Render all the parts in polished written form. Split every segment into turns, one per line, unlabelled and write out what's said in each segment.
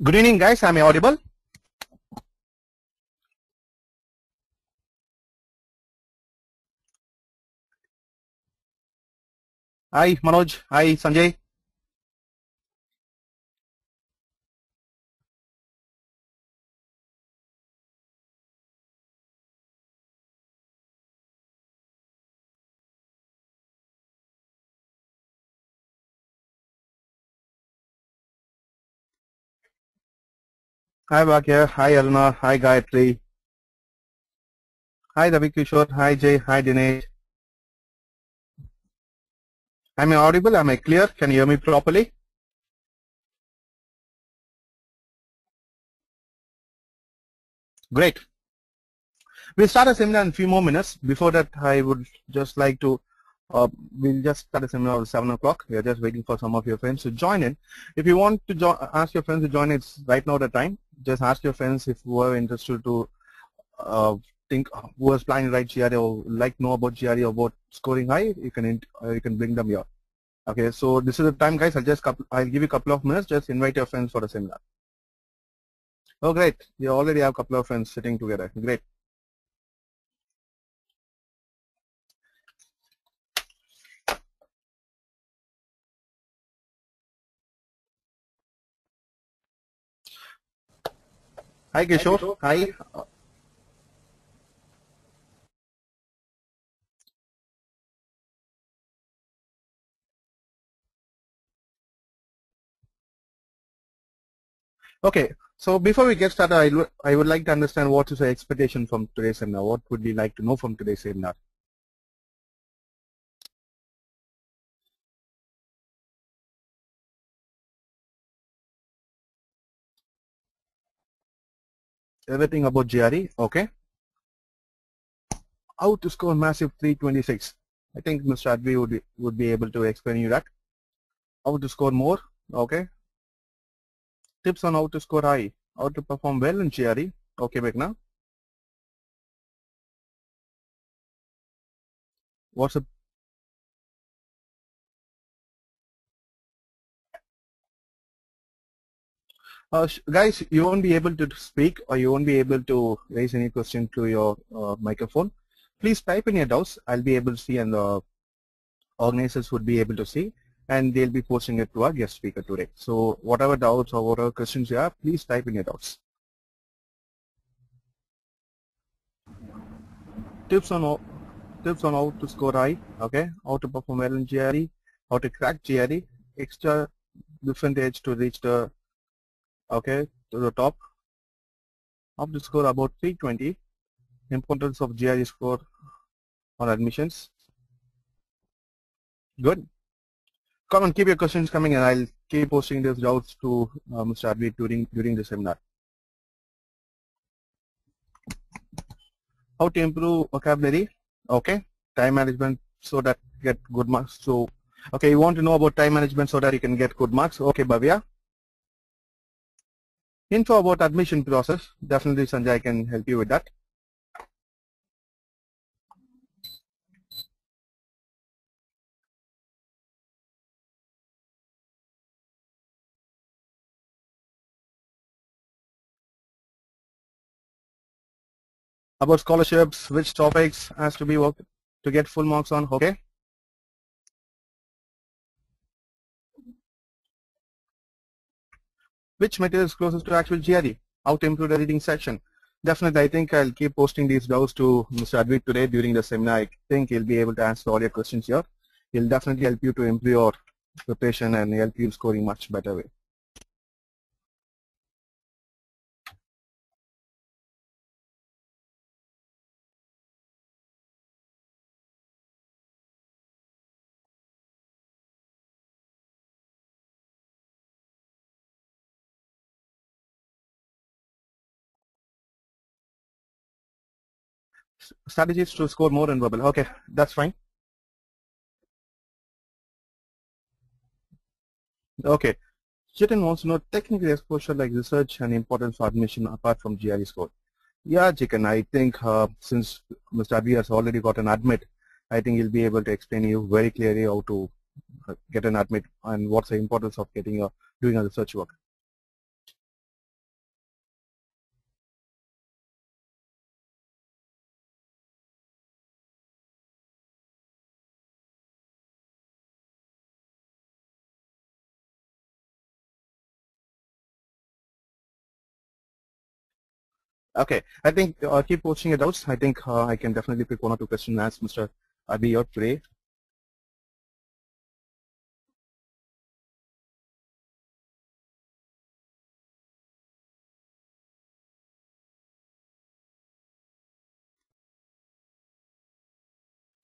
Good evening, guys. Am I audible? Hi, Manoj. Hi, Sanjay. Hi, Vakya. Hi, Aruna. Hi, Gayatri. Hi, Ravi Kishore. Hi, Jay. Hi, Dinesh. Am I audible? Am I clear? Can you hear me properly? Great. We'll start a seminar in a few more minutes. Before that, I would just like to, we'll just start a seminar at 7 o'clock. We are just waiting for some of your friends to join in. If you want to ask your friends to join, it's right now the time. Just ask your friends if who are interested to uh, think who was planning to write GRE or like know about GRE or about scoring high, you can bring them here. Okay, so this is the time, guys. I'll give you a couple of minutes. Just invite your friends for the seminar. Oh, great! You already have a couple of friends sitting together. Great. Hi, Kishore. Hi. Okay. So before we get started, I would like to understand what is the expectation from today's seminar. What would you like to know from today's seminar? Everything about GRE. Okay. How to score massive 326. I think Mr. Adwiteey would be able to explain you that. How to score more. Okay. Tips on how to score high. How to perform well in GRE. Okay, Meghna. What's the guys, you won't be able to speak or you won't be able to raise any question to your microphone. Please type in your doubts. I'll be able to see and the organizers would be able to see and they'll be posting it to our guest speaker today. So whatever doubts or whatever questions you have, please type in your doubts. Tips on how to score high, okay, how to perform well in GRE, how to crack GRE, extra different age to reach the okay to the top, how to score about 320, importance of GRE score on admissions. Good. Come on, keep your questions coming and I'll keep posting these doubts to Mr. Adwiteey during the seminar. How to improve vocabulary, okay, time management so that you get good marks. So, okay, you want to know about time management so that you can get good marks. Okay, Bhavya. Info about admission process, definitely Sanjay can help you with that. About scholarships, which topics has to be worked to get full marks on, okay. Which material is closest to actual GRE, how to improve the reading section. Definitely, I think I'll keep posting these doubts to Mr. Adwiteey today during the seminar. I think he'll be able to answer all your questions here. He'll definitely help you to improve your preparation and help you scoring much better way. Strategies to score more in verbal. Okay, that's fine. Okay. Chetan wants to know technical exposure like research and importance for admission apart from GRE score. Yeah, Chicken, I think since Mr. Adwiteey has already got an admit, I think he'll be able to explain you very clearly how to get an admit and what's the importance of getting doing a research work. Okay, I think keep posting your doubts. I think I can definitely pick one or two questions as Mr. Adwiteey here today.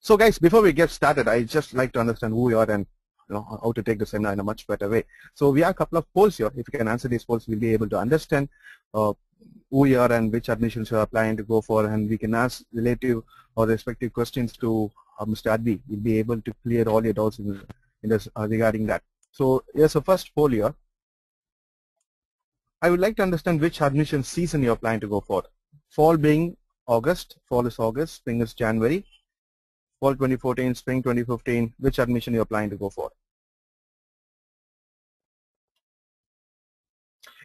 So guys, before we get started, I just like to understand who you are and how to take the seminar in a much better way. So we have a couple of polls here. If you can answer these polls, we'll be able to understand who you are and which admissions you are applying to go for, and we can ask relative or respective questions to Mr. Adwiteey. We'll be able to clear all your doubts in this, regarding that. So here's the first poll here. I would like to understand which admission season you're applying to go for. Fall being August, fall is August, spring is January, fall 2014, spring 2015, which admission you're applying to go for.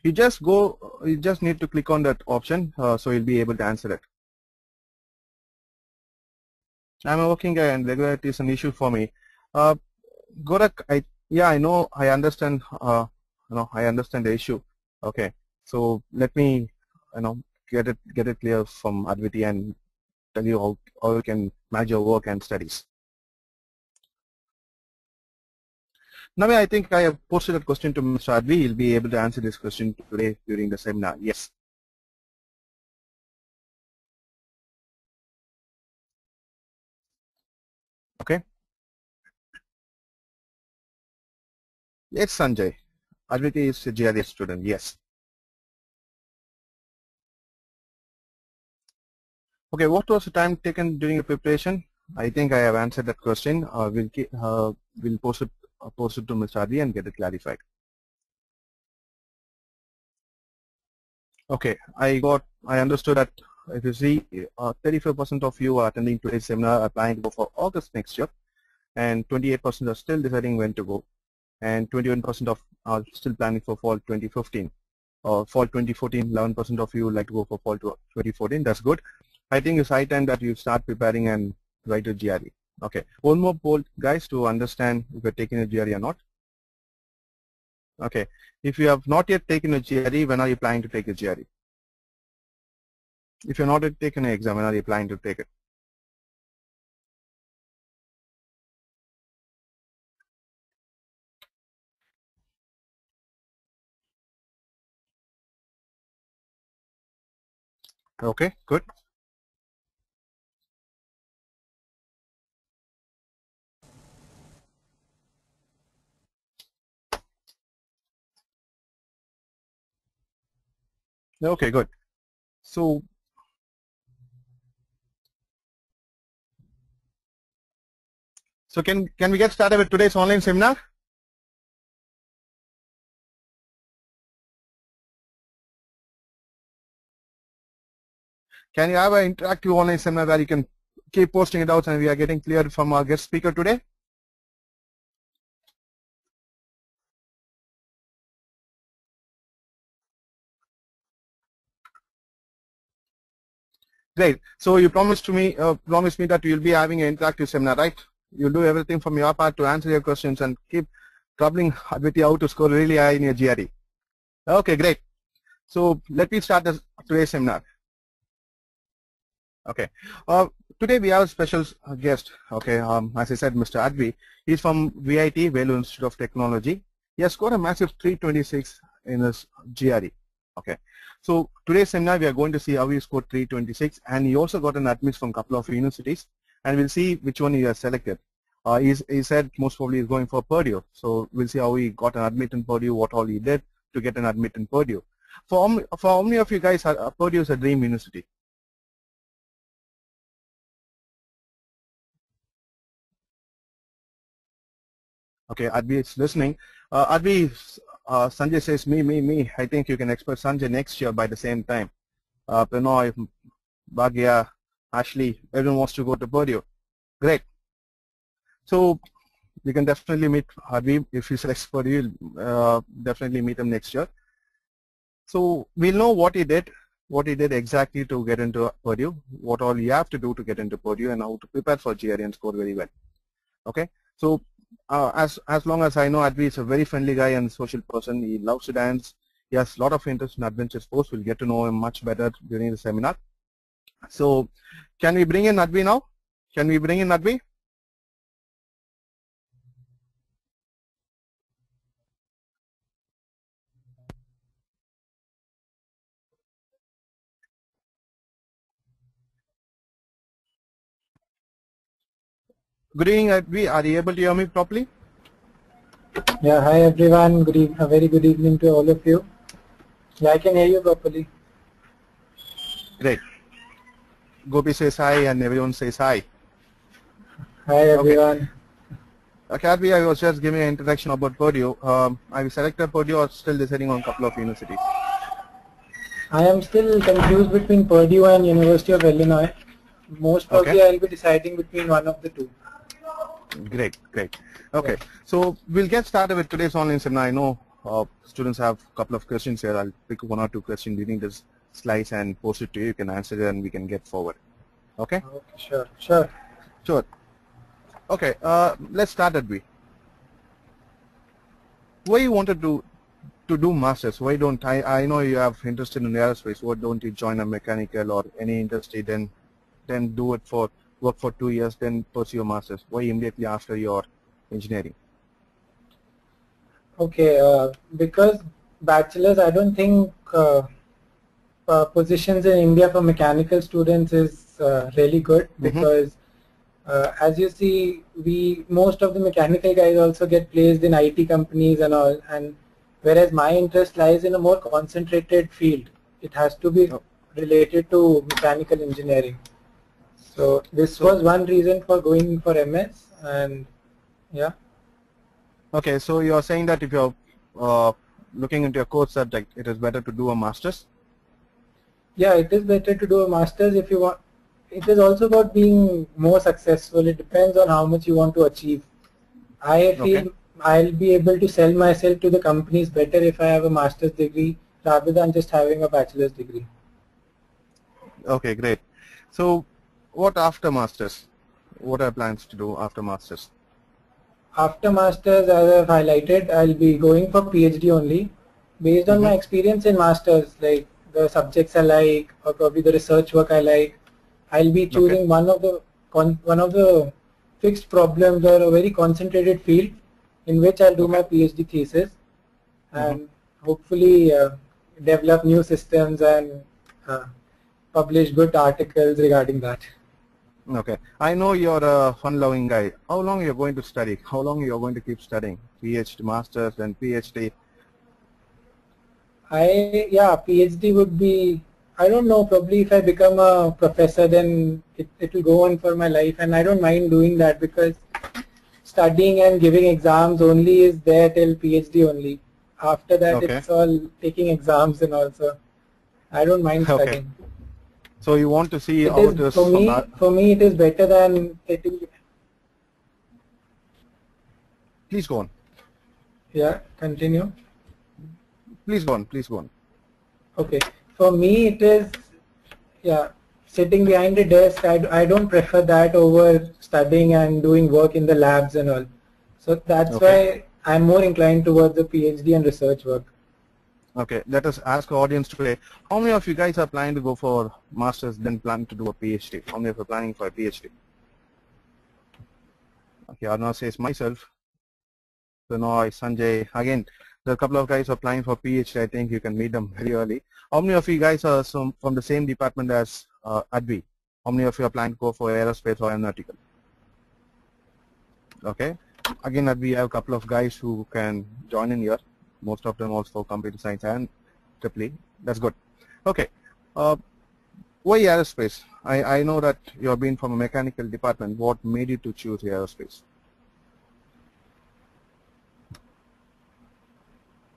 You just need to click on that option, so you'll be able to answer it. I'm a working guy and regularity is an issue for me. Gorak, I know, I understand, I understand the issue. Okay, so let me, get it clear from Adwiteey and tell you how you can manage your work and studies. Now, I think I have posted a question to Mr. Adwiteey. He'll be able to answer this question today during the seminar. Yes. Okay. Yes, Sanjay. Adwiteey is a GRE student. Yes. Okay, what was the time taken during your preparation? I think I have answered that question. We'll post it to Mr. Adwiteey and get it clarified. Okay, I understood that if you see 35% of you are attending today's seminar applying to go for August next year, and 28% are still deciding when to go, and 21% of are still planning for fall 2015. Fall 2014, 11% of you would like to go for fall 2014. That's good. I think it's high time that you start preparing and write a GRE. Okay, one more poll, guys, to understand if you're taking a GRE or not. Okay, if you have not yet taken a GRE, when are you planning to take a GRE? If you're not yet taken an exam, when are you planning to take it? Okay, good. Okay, good. So can we get started with today's online seminar? Can you have an interactive online seminar where you can keep posting it out and we are getting cleared from our guest speaker today? Great. So you promised me that you'll be having an interactive seminar, right? You'll do everything from your part to answer your questions and keep troubling Adwiteey how to score really high in your GRE. Okay, great. So let me start today's seminar. Okay. Today we have a special guest. Okay. As I said, Mr. Adwiteey. He's from VIT, Velu Institute of Technology. He has scored a massive 326 in his GRE. Okay. So today's seminar we are going to see how he scored 326, and he also got an admission from a couple of universities, and we'll see which one he has selected. He said most probably he's going for Purdue. So we'll see how he got an admit in Purdue, what all he did to get an admit in Purdue. For how many of you guys are Purdue is a dream university? Okay, Adwiteey is listening. Adwiteey, Sanjay says me. I think you can expect Sanjay next year by the same time. Prannoy, Bhagya, Ashley, everyone wants to go to Purdue. Great. So you can definitely meet Adwiteey if he selects Purdue. Definitely meet him next year. So we'll know what he did exactly to get into Purdue, what all you have to do to get into Purdue, and how to prepare for GRE and score very well. Okay. So as long as I know, Adwiteey is a very friendly guy and social person. He loves to dance. He has a lot of interest in adventure sports. We'll get to know him much better during the seminar. So can we bring in Adwiteey now? Can we bring in Adwiteey? Good evening, Adwiteey. Are you able to hear me properly?
Yeah, hi everyone. A very good evening to all of you. Yeah, I can hear you properly.
Great. Gopi says hi and everyone says hi.
Hi everyone.
Okay, Adwiteey, I was just giving an introduction about Purdue. I selected Purdue or still deciding on a couple of universities?
I am still confused between Purdue and University of Illinois. Most probably I'll be deciding between one of the two.
Great, great. Okay, so we'll get started with today's online seminar. I know students have a couple of questions here. I'll pick one or two questions during this slides and post it to you. You can answer it and we can get forward. Okay?
Okay, sure.
Okay, let's start, Adwiteey. Why you wanted to do masters? Why don't I know you have interest in aerospace. Why don't you join a mechanical or any industry, then do it for work for 2 years, then pursue your masters? Why immediately after your engineering?
Okay, because bachelor's, I don't think positions in India for mechanical students is really good, because as you see, most of the mechanical guys also get placed in IT companies and all, and whereas my interest lies in a more concentrated field. It has to be related to mechanical engineering. So this was one reason for going for MS, and yeah.
Okay, so you are saying that if you're looking into a course subject, it is better to do a master's?
Yeah, it is better to do a master's if you want. It is also about being more successful. It depends on how much you want to achieve. I feel I'll be able to sell myself to the companies better if I have a master's degree rather than just having a bachelor's degree.
Okay, great. So what after masters? What are plans to do after masters?
After masters, as I've highlighted, I'll be going for PhD only. Based on my experience in masters, like the subjects I like or probably the research work I like, I'll be choosing one of the fixed problems or a very concentrated field in which I'll do my PhD thesis, and hopefully develop new systems and publish good articles regarding that.
Okay, I know you're a fun-loving guy. How long you're going to study? How long you're going to keep studying? PhD, masters, and PhD.
PhD would be, I don't know, probably if I become a professor, then it will go on for my life, and I don't mind doing that, because studying and giving exams only is there till PhD only. After that, it's all taking exams and also. I don't mind studying.
So you want to see how it is
for me it is better than taking.
Please go on.
Yeah, continue.
Please go on.
Okay, for me it is, sitting behind a desk. I don't prefer that over studying and doing work in the labs and all. So that's why I'm more inclined towards the PhD and research work.
Okay, let us ask our audience today, how many of you guys are planning to go for masters then plan to do a PhD? How many of you are planning for a PhD? Okay, Arnav says myself. Benoy, Sanjay, again, there are a couple of guys who are applying for PhD. I think you can meet them very early. How many of you guys are from the same department as Adwiteey? How many of you are planning to go for aerospace or analytical? Okay, again, Adwiteey, we have a couple of guys who can join in here. Most of them also computer science and EEE. That's good. Okay, why aerospace? I know that you have been from a mechanical department. What made you to choose aerospace?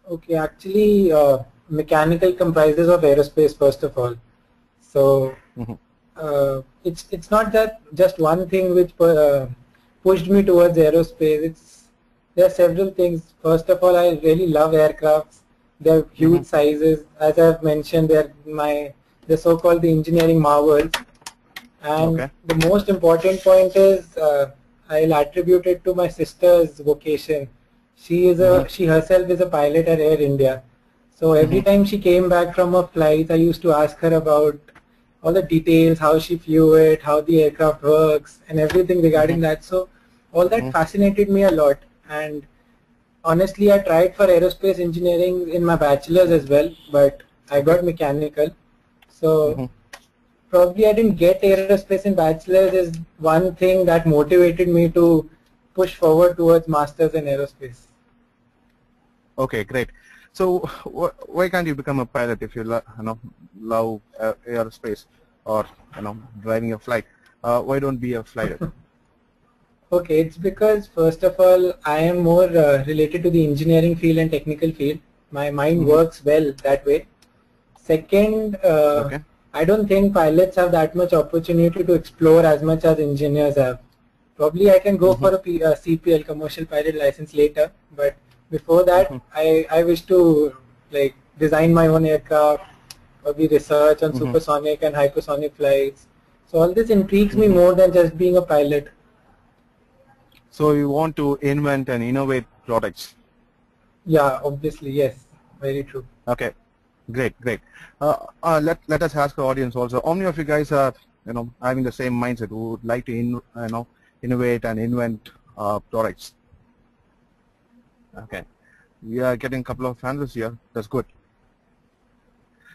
Okay, actually, mechanical comprises of aerospace first of all. So it's not that just one thing which pushed me towards aerospace. There are several things. First of all, I really love aircrafts. They're huge sizes. As I've mentioned, they're the so-called the engineering marvels. And the most important point is I'll attribute it to my sister's vocation. She herself is a pilot at Air India. So every time she came back from a flight, I used to ask her about all the details, how she flew it, how the aircraft works, and everything regarding that. So all that fascinated me a lot. And honestly, I tried for aerospace engineering in my bachelor's as well, but I got mechanical. So probably I didn't get aerospace in bachelor's is one thing that motivated me to push forward towards masters in aerospace.
Okay, great. So why can't you become a pilot if you love aerospace or driving a flight? Why don't be a flighter?
Okay, it's because first of all, I am more related to the engineering field and technical field. My mind works well that way. Second, I don't think pilots have that much opportunity to explore as much as engineers have. Probably I can go for a CPL, commercial pilot license, later, but before that, I wish to like design my own aircraft, probably research on supersonic and hypersonic flights. So all this intrigues me more than just being a pilot.
So you want to invent and innovate products?
Yeah, obviously, yes, very true.
Okay, great. Let us ask the audience also. How many of you guys are having the same mindset who would like to innovate and invent products? Okay, we are getting a couple of answers here. That's good.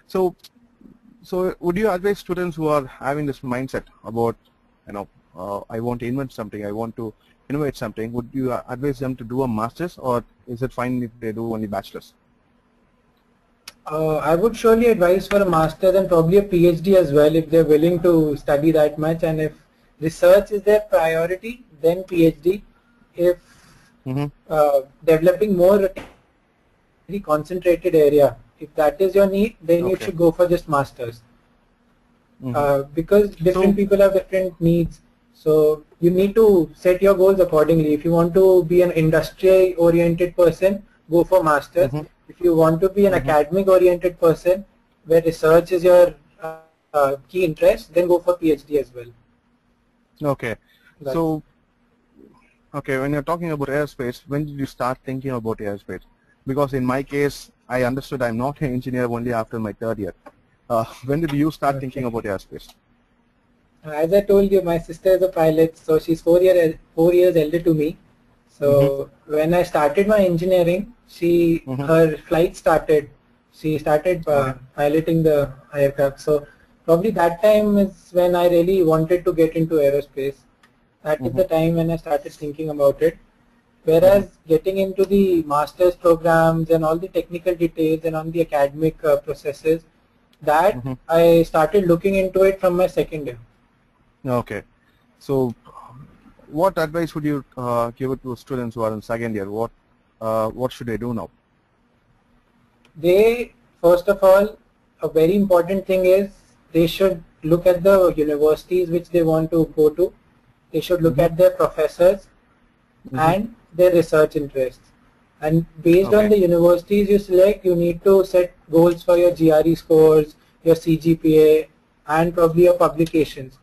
So would you advise students who are having this mindset about I want to invent something, I want to innovate something, would you advise them to do a master's, or is it fine if they do only bachelor's?
I would surely advise for a master's and probably a PhD as well if they're willing to study that much, and if research is their priority, then PhD. If developing more concentrated area, if that is your need, then you should go for just masters. Because different people have different needs, so you need to set your goals accordingly. If you want to be an industry oriented person, go for masters. If you want to be an academic oriented person where research is your key interest, then go for PhD as well.
Okay. So when you're talking about aerospace, when did you start thinking about aerospace? Because in my case, I understood I'm not an engineer only after my third year. When did you start thinking about aerospace?
As I told you, my sister is a pilot, so she's 4 years elder to me. So when I started my engineering, her flight started. She started piloting the aircraft. So probably that time is when I really wanted to get into aerospace. That is the time when I started thinking about it. Whereas getting into the master's programs and all the technical details and on the academic processes, that I started looking into it from my second year.
Okay. So what advice would you give it to students who are in second year? What should they do now?
They, first of all, a very important thing is they should look at the universities which they want to go to. They should look at their professors and their research interests. And based on the universities you select, you need to set goals for your GRE scores, your CGPA, and probably your publications.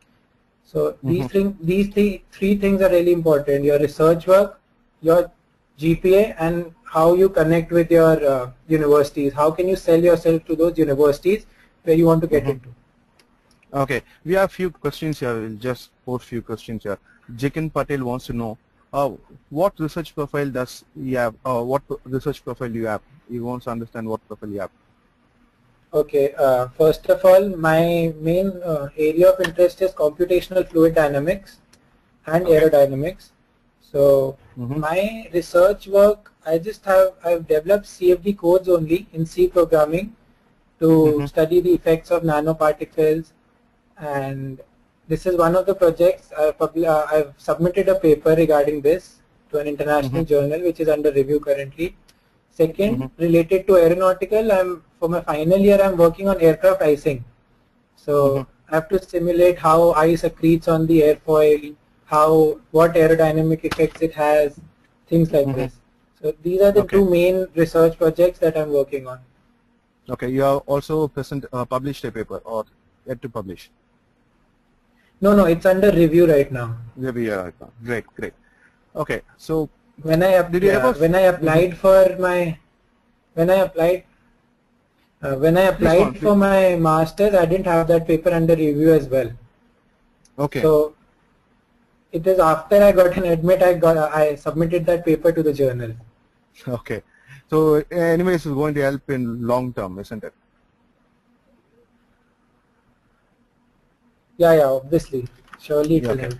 So these three things are really important: your research work, your GPA, and how you connect with your universities. How can you sell yourself to those universities where you want to get into?
Okay, we have a few questions here. We'll just post few questions here. Jikin Patel wants to know what research profile does he have? What research profile do you have? He wants to understand what profile you have.
Okay, first of all, my main area of interest is computational fluid dynamics and aerodynamics. So my research work, I've developed CFD codes only in C programming to study the effects of nanoparticles, and this is one of the projects. I've submitted a paper regarding this to an international journal which is under review currently. Second, related to aeronautical, for my final year I'm working on aircraft icing. So I have to simulate how ice accretes on the airfoil, what aerodynamic effects it has, things like this. So these are the two main research projects that I'm working on.
Okay, you have also published a paper or yet to publish?
No, it's under review right now.
Review right now. Great. Okay, so
when I applied When I
Please go on.
applied for my master's, I didn't have that paper under review as well.
Okay.
So it is after I got an admit, I submitted that paper to the journal.
Okay. So anyways, it's going to help in long term, isn't it?
Yeah, obviously. Surely it will
Okay.
help.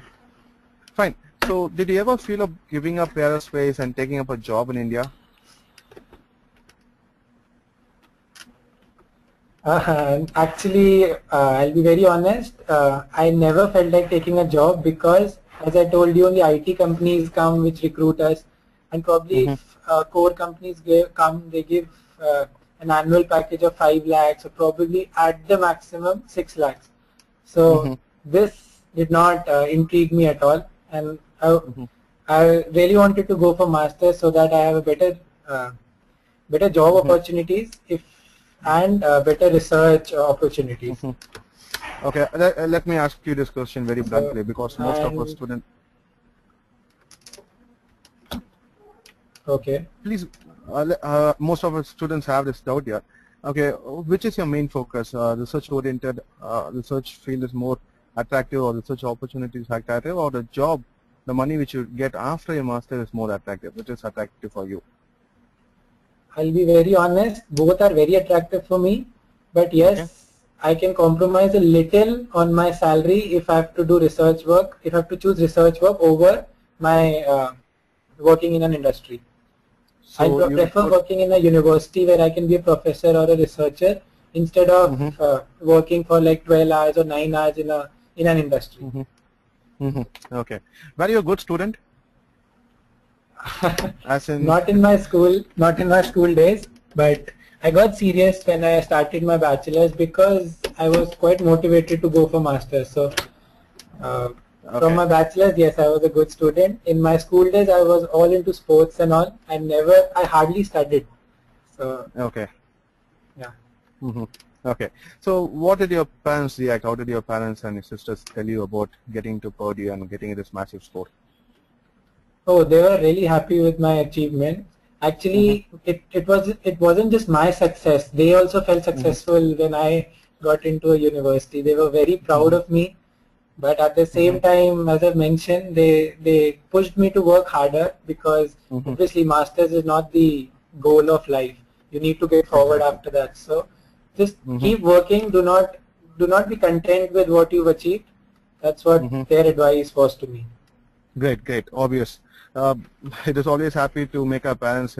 Fine. So did you ever feel of giving up aerospace and taking up a job in India?
Actually, I'll be very honest. I never felt like taking a job because, as I told you, only IT companies come which recruit us, and probably if core companies come, they give an annual package of 5 lakhs or probably at the maximum 6 lakhs. So this did not intrigue me at all, and I really wanted to go for masters so that I have a better job opportunities and better research opportunities.
Okay, let me ask you this question very bluntly, because most of our students.
Okay.
Please, most of our students have this doubt here. Okay, which is your main focus? Research-oriented, research field is more attractive, or research opportunities attractive, or the job, the money which you get after your master is more attractive? Which is attractive for you?
I'll be very honest, both are very attractive for me, but yes, I can compromise a little on my salary if I have to do research work, if I have to choose research work over my working in an industry. So I prefer working in a university where I can be a professor or a researcher instead of working for like 12 hours or 9 hours in an industry.
Okay. Were you a good student? As in
not in my school days, but I got serious when I started my bachelor's because I was quite motivated to go for masters. So from my bachelor's, yes, I was a good student. In my school days, I was all into sports and all. I hardly studied. So yeah.
Okay. So what did your parents react? How did your parents and your sisters tell you about getting to Purdue and getting this massive score?
Oh, they were really happy with my achievement. Actually, it wasn't just my success. They also felt successful when I got into a university. They were very proud of me, but at the same time, as I mentioned, they pushed me to work harder because obviously masters is not the goal of life. You need to get forward after that. So just keep working. Do not be content with what you've achieved. That's what their advice was to me.
Great, obvious. It is always happy to make our parents,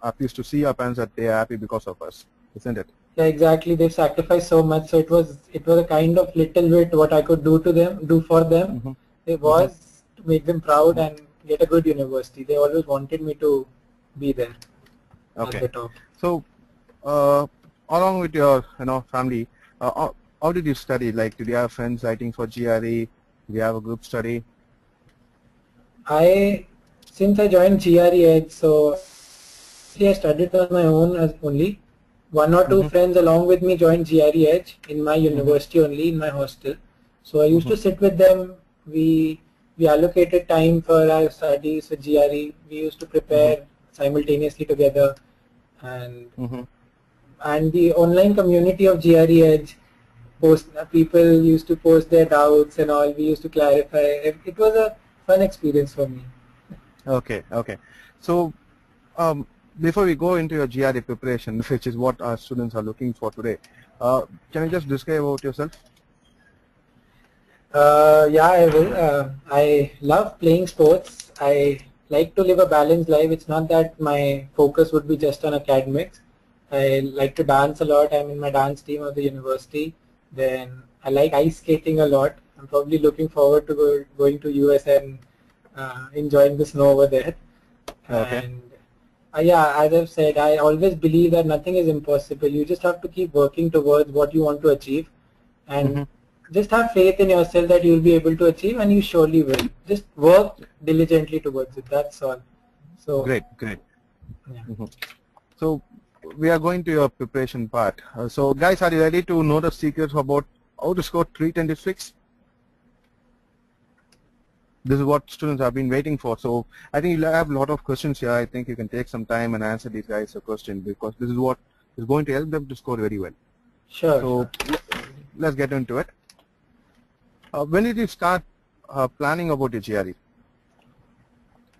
happy to see our parents that they are happy because of us, isn't it?
Yeah, exactly. They've sacrificed so much, so it was a kind of little bit what I could do for them. It was to make them proud and get a good university. They always wanted me to be there at the top.
So, along with your family, how did you study? Like, did you have friends writing for GRE? Did you have a group study?
Since I joined GRE Edge, so I studied on my own only. One or two friends along with me joined GRE Edge in my university only, in my hostel. So I used to sit with them. We allocated time for our studies for GRE. We used to prepare simultaneously together, and the online community of GRE Edge, people used to post their doubts and all. We used to clarify. It was a fun experience for me.
Okay. So, before we go into your GRE preparation, which is what our students are looking for today, can you just describe about yourself?
Yeah, I will. I love playing sports. I like to live a balanced life. It's not that my focus would be just on academics. I like to dance a lot. I'm in my dance team of the university. Then I like ice skating a lot. I'm probably looking forward to going to US and enjoying the snow over there. And yeah, as I've said, I always believe that nothing is impossible. You just have to keep working towards what you want to achieve, and just have faith in yourself that you'll be able to achieve, and you surely will. Just work diligently towards it. That's all. So
great.
Yeah.
So we are going to your preparation part. So guys, are you ready to know the secrets about how to score 326? This is what students have been waiting for. So I think you'll have a lot of questions here. I think you can take some time and answer these guys a question, because this is what is going to help them to score very well.
Sure.
So let's get into it. When did you start planning about your GRE?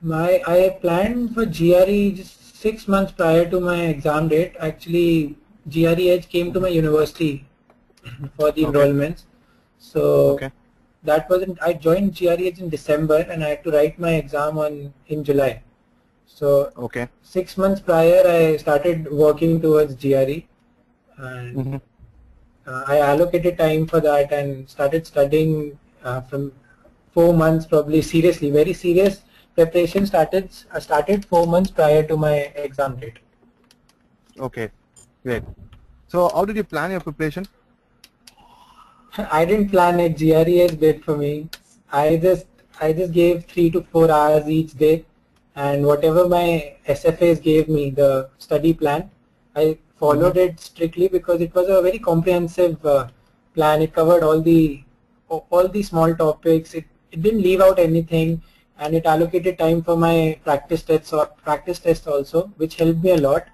I planned for GRE just 6 months prior to my exam date. Actually, GRE Edge came to my university for the enrollments. So that wasn't. I joined GRE Edge in December, and I had to write my exam in July. So 6 months prior, I started working towards GRE, and I allocated time for that and started studying from 4 months, probably seriously, very serious preparation started 4 months prior to my exam date.
Okay, great. So how did you plan your preparation?
I didn't plan it. GRE did for me. I just gave 3 to 4 hours each day, and whatever my SFAs gave me, the study plan, I followed it strictly because it was a very comprehensive plan. It covered all the small topics. It didn't leave out anything, and it allocated time for my practice tests also, which helped me a lot.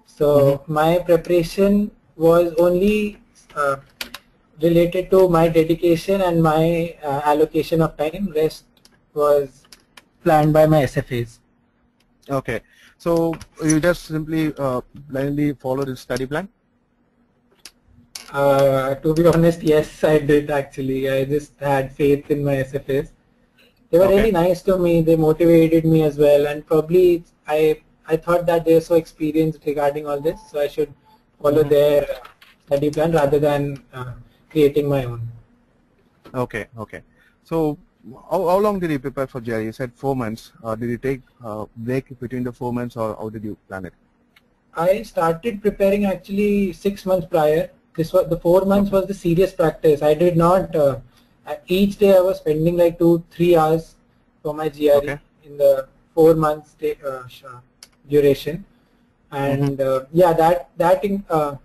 So my preparation was only related to my dedication and my allocation of time. Rest was planned by my SFAs.
Okay, so you just simply blindly followed the study plan?
To be honest, yes, I did actually. I just had faith in my SFAs. They were really nice to me. They motivated me as well, and probably I thought that they're so experienced regarding all this, so I should follow their study plan rather than creating my own.
Okay. So how long did you prepare for GRE? You said 4 months. Did you take a break between the 4 months, or how did you plan it?
I started preparing actually 6 months prior. The 4 months was the serious practice. I did not. Each day I was spending like 2-3 hours for my GRE in the 4 months duration, and that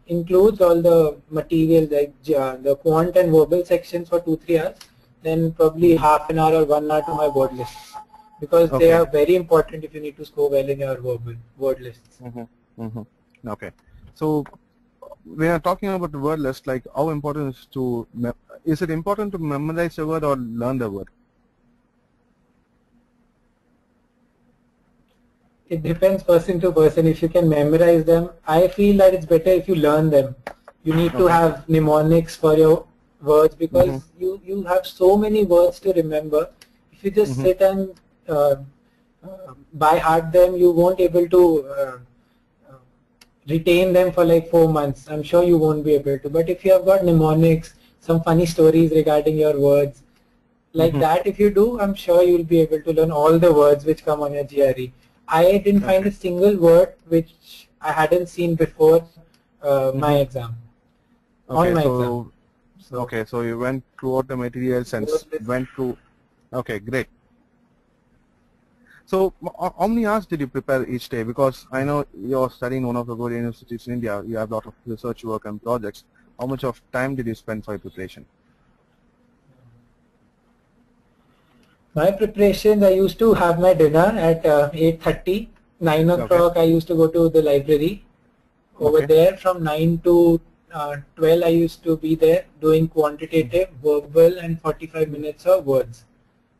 includes all the material like the quant and verbal sections for 2-3 hours, then probably half an hour or 1 hour to my word lists, because they are very important if you need to score well in your verbal word lists.
Okay, so we are talking about the word list. Like, how important is it important to memorize the word or learn the word?
It depends person to person. If you can memorize them, I feel that it's better if you learn them. You need to have mnemonics for your words, because you have so many words to remember. If you just sit and by heart them, you won't able to retain them for like 4 months. I'm sure you won't be able to. But if you have got mnemonics, some funny stories regarding your words, like that if you do, I'm sure you'll be able to learn all the words which come on your GRE. I didn't find a single word which I hadn't seen before my exam. On my exam.
So you went throughout the materials and went through. Okay, great. So how many hours did you prepare each day? Because I know you're studying one of the good universities in India. You have a lot of research work and projects. How much of time did you spend for your preparation?
My preparations, I used to have my dinner at 8:30, 9 o'clock I used to go to the library. Over there from 9 to 12 I used to be there doing quantitative, verbal and 45 minutes of words.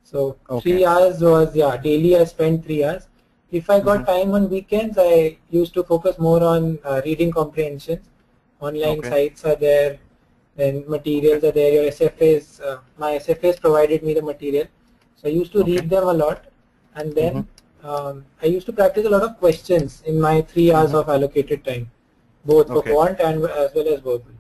So 3 hours was, daily I spent 3 hours. If I got time on weekends, I used to focus more on reading comprehensions. Online sites are there, then materials are there, your SFAs, my SFAs provided me the material. So I used to read them a lot, and then I used to practice a lot of questions in my 3 hours of allocated time, both for quant and as well as verbal.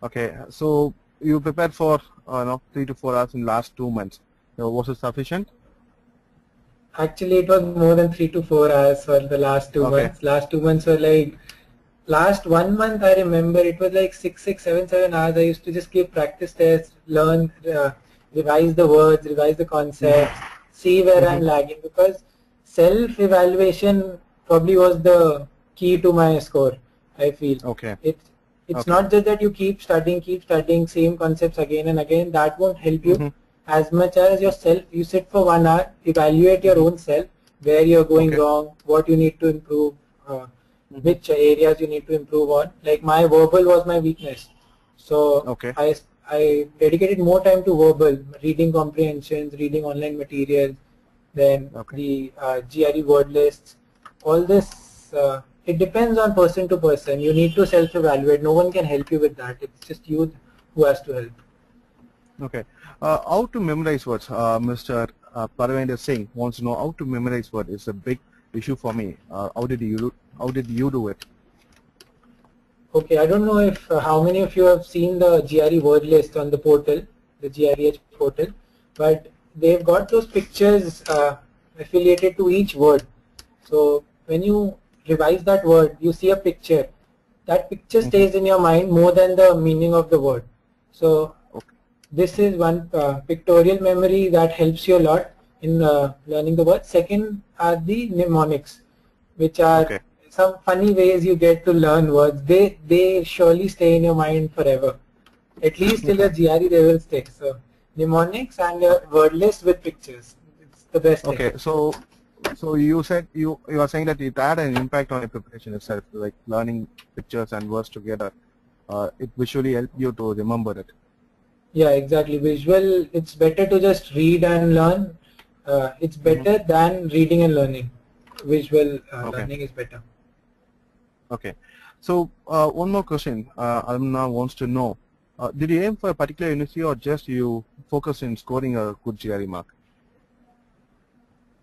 Okay,
so you prepared for 3 to 4 hours in last 2 months. So was it sufficient?
Actually, it was more than 3 to 4 hours for the last 2 months. Last 2 months were like, last 1 month I remember it was like 6, 7 hours. I used to just give practice tests, learn, revise the words, revise the concepts, see where I'm lagging, because self-evaluation probably was the key to my score, I feel. It's not just that you keep studying same concepts again and again. That won't help you as much as yourself. You sit for 1 hour, evaluate your own self, where you're going wrong, what you need to improve. which areas you need to improve on. Like my verbal was my weakness, so
Okay.
I dedicated more time to verbal, reading comprehensions, reading online materials, then
Okay.
the GRE word lists. All this, it depends on person to person. You need to self-evaluate. No one can help you with that. It's just you who has to help.
Okay. How to memorize words? Mr. Parvinder Singh wants to know how to memorize words. It's a big issue for me. How did you do it?
Okay, I don't know if how many of you have seen the GRE word list on the portal, the GREH portal, but they've got those pictures affiliated to each word. So when you revise that word, you see a picture. That picture stays in your mind more than the meaning of the word. So this is one pictorial memory that helps you a lot in learning the word. Second are the mnemonics, which are some funny ways you get to learn words. They surely stay in your mind forever. At least till your GRE they will stay. So mnemonics and a word list with pictures. It's the best thing.
Okay, so you said you are saying that it had an impact on your preparation itself, like learning pictures and words together. It visually helped you to remember it.
Yeah, exactly. Visual, it's better to just read and learn. It's better than reading and learning. Visual learning is better.
Okay. So one more question. Alumna wants to know, did you aim for a particular university or just you focus in scoring a good GRE mark?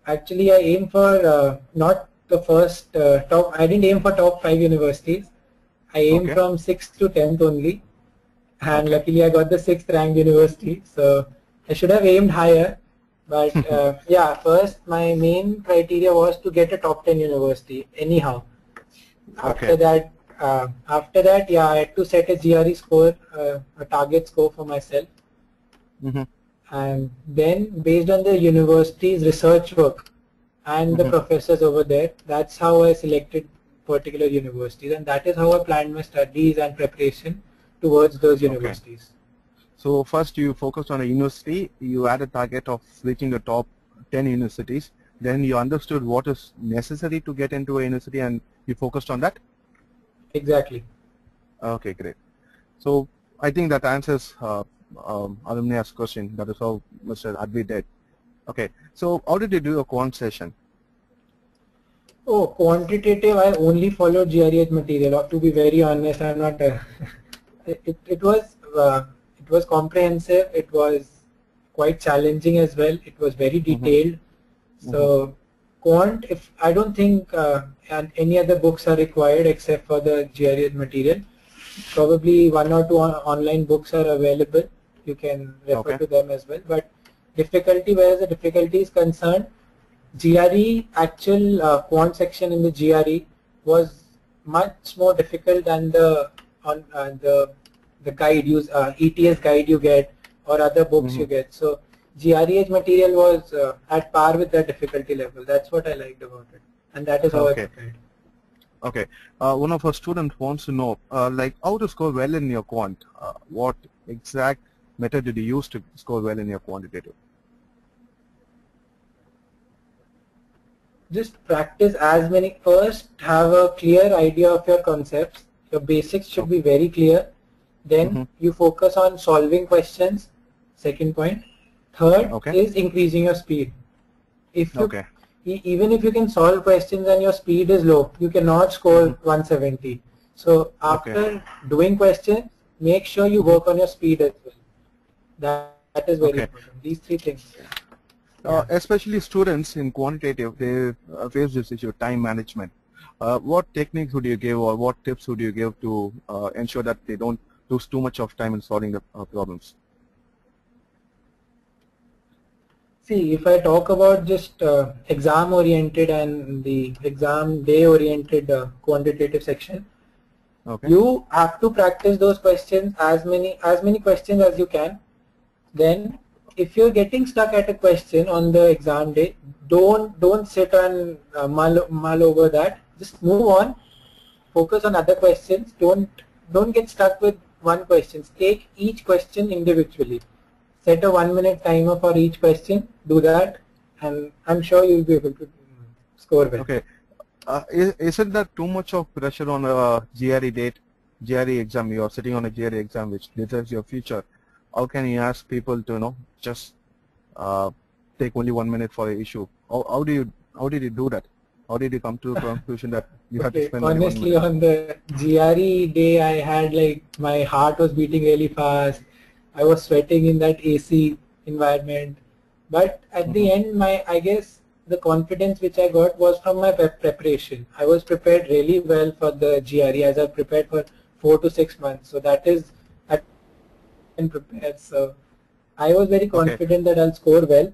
Actually, I aim for not the first top. I didn't aim for top 5 universities. I aimed from 6th to 10th only. And luckily I got the 6th ranked university, so I should have aimed higher, but yeah, first my main criteria was to get a top 10 university anyhow. After that, yeah, I had to set a GRE score, a target score for myself, and then based on the university's research work and the professors over there, that's how I selected particular universities, and that is how I planned my studies and preparation towards those universities.
So first you focused on a university, you had a target of reaching the top 10 universities, then you understood what is necessary to get into a university and you focused on that?
Exactly.
Okay, great. So I think that answers alumni's question. That is how Mr. Adwiteey did. Okay, so how did you do a quant session?
Oh, quantitative, I only followed GRE material. To be very honest, I'm not... It was comprehensive. It was quite challenging as well. It was very detailed. So Quant, if I don't think any other books are required except for the GRE material. Probably 1 or 2 online books are available. You can refer to them as well. But difficulty, where the difficulty is concerned, GRE actual Quant section in the GRE was much more difficult than the guide ETS guide you get or other books you get. So GREH material was at par with that difficulty level. That's what I liked about it, and that is how I prepared.
Okay. One of our students wants to know, like, how to score well in your quant. What exact method did you use to score well in your quantitative?
Just practice as many. First, have a clear idea of your concepts. Your basics should be very clear. Then you focus on solving questions. Second point. Third is increasing your speed. If you, even if you can solve questions and your speed is low, you cannot score 170. So after doing questions, make sure you work on your speed as well. That is very important. These 3 things.
Especially students in quantitative, they face this issue, time management. What techniques would you give, or what tips would you give to ensure that they don't lose too much of time in solving the problems?
See, if I talk about just exam oriented and the exam day oriented quantitative section, you have to practice those questions, as many questions as you can. Then if you're getting stuck at a question on the exam day, don't sit and mull over that. Just move on, focus on other questions. Don't get stuck with one question. Take each question individually. Set a 1-minute timer for each question. Do that, and I'm sure you'll be able to score well.
Okay. Isn't that too much of pressure on a GRE date, GRE exam? You are sitting on a GRE exam which decides your future. How can you ask people to, just take only 1 minute for the issue? How did you do that? How did you come to the conclusion that you have to
Okay,
spend only 1
honestly,
minute?
on the GRE day, I had like my heart was beating really fast. I was sweating in that AC environment. But at the end, I guess the confidence which I got was from my preparation. I was prepared really well for the GRE as I prepared for 4 to 6 months. So that is, I've been prepared. So I was very
Okay.
confident that I'll score well.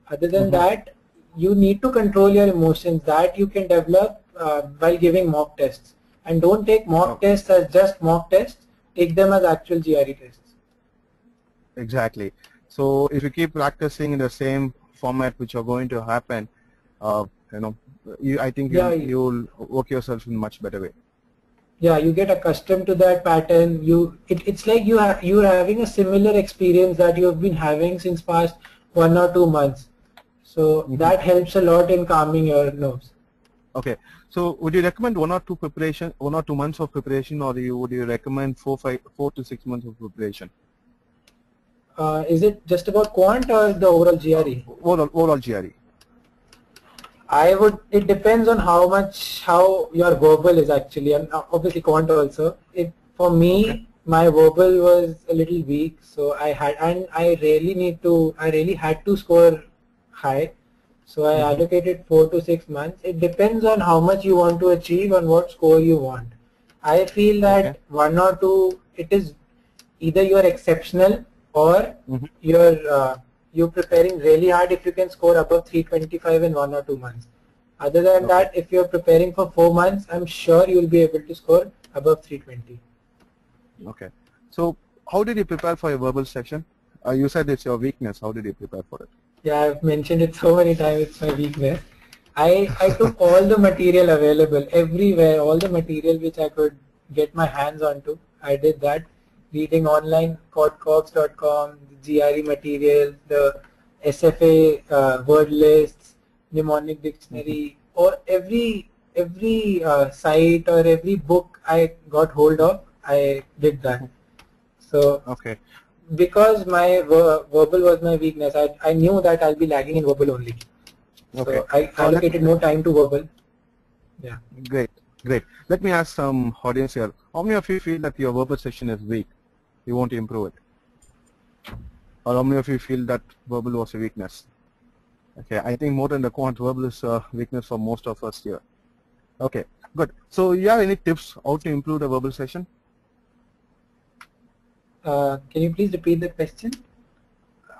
Other than that, you need to control your emotions. That you can develop while giving mock tests. And don't take mock tests as just mock tests. Take them as actual GRE tests.
Exactly. So if you keep practicing in the same format which are going to happen, I think you'll work yourself in a much better way.
Yeah, you get accustomed to that pattern. It's like you're having a similar experience that you have been having since past 1 or 2 months. So that helps a lot in calming your nerves.
Okay. So would you recommend 1 or 2 months of preparation, or would you recommend 4 to 6 months of preparation?
Is it just about Quant or the overall GRE?
Overall GRE.
It depends on how your verbal is actually, and obviously Quant also. For me, my verbal was a little weak, so I really had to score high. So I allocated 4 to 6 months. It depends on how much you want to achieve and what score you want. I feel that 1 or 2, it is either you are exceptional or you're preparing really hard if you can score above 325 in 1 or 2 months. Other than that, if you're preparing for 4 months, I'm sure you'll be able to score above 320.
Okay. So how did you prepare for your verbal section? You said it's your weakness. How did you prepare for it?
Yeah, I've mentioned it so many times, it's my weakness. I took all the material available everywhere, all the material which I could get my hands onto. I did that, reading online, quantcogs.com, the GRE material, the SFA word lists, mnemonic dictionary, or every site or every book I got hold of, I did that. So because my verbal was my weakness, I knew that I'll be lagging in verbal only. So I allocated no time to verbal. Yeah.
Great. Let me ask some audience here. How many of you feel that your verbal section is weak? You want to improve it? Or how many of you feel that verbal was a weakness? Okay, I think more than the quant, verbal is a weakness for most of us here. Okay, good. So you have any tips how to improve the verbal section?
Can you please repeat the question?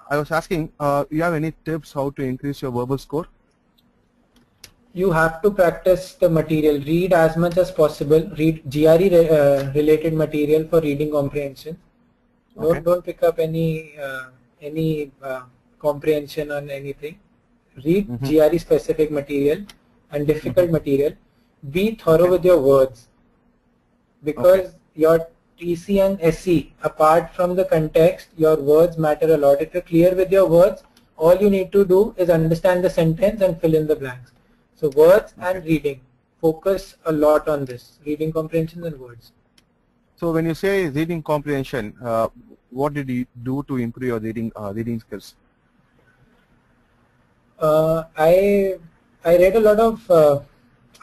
I was asking, you have any tips how to increase your verbal score?
You have to practice the material. Read as much as possible. Read GRE related material for reading comprehension. Don't pick up any comprehension on anything. Read GRE specific material and difficult material. Be thorough with your words, because your TC and SE, apart from the context, your words matter a lot. If you're clear with your words, all you need to do is understand the sentence and fill in the blanks. So words and reading, focus a lot on this, reading comprehension and words.
So when you say reading comprehension, what did you do to improve your reading skills?
I read a lot of,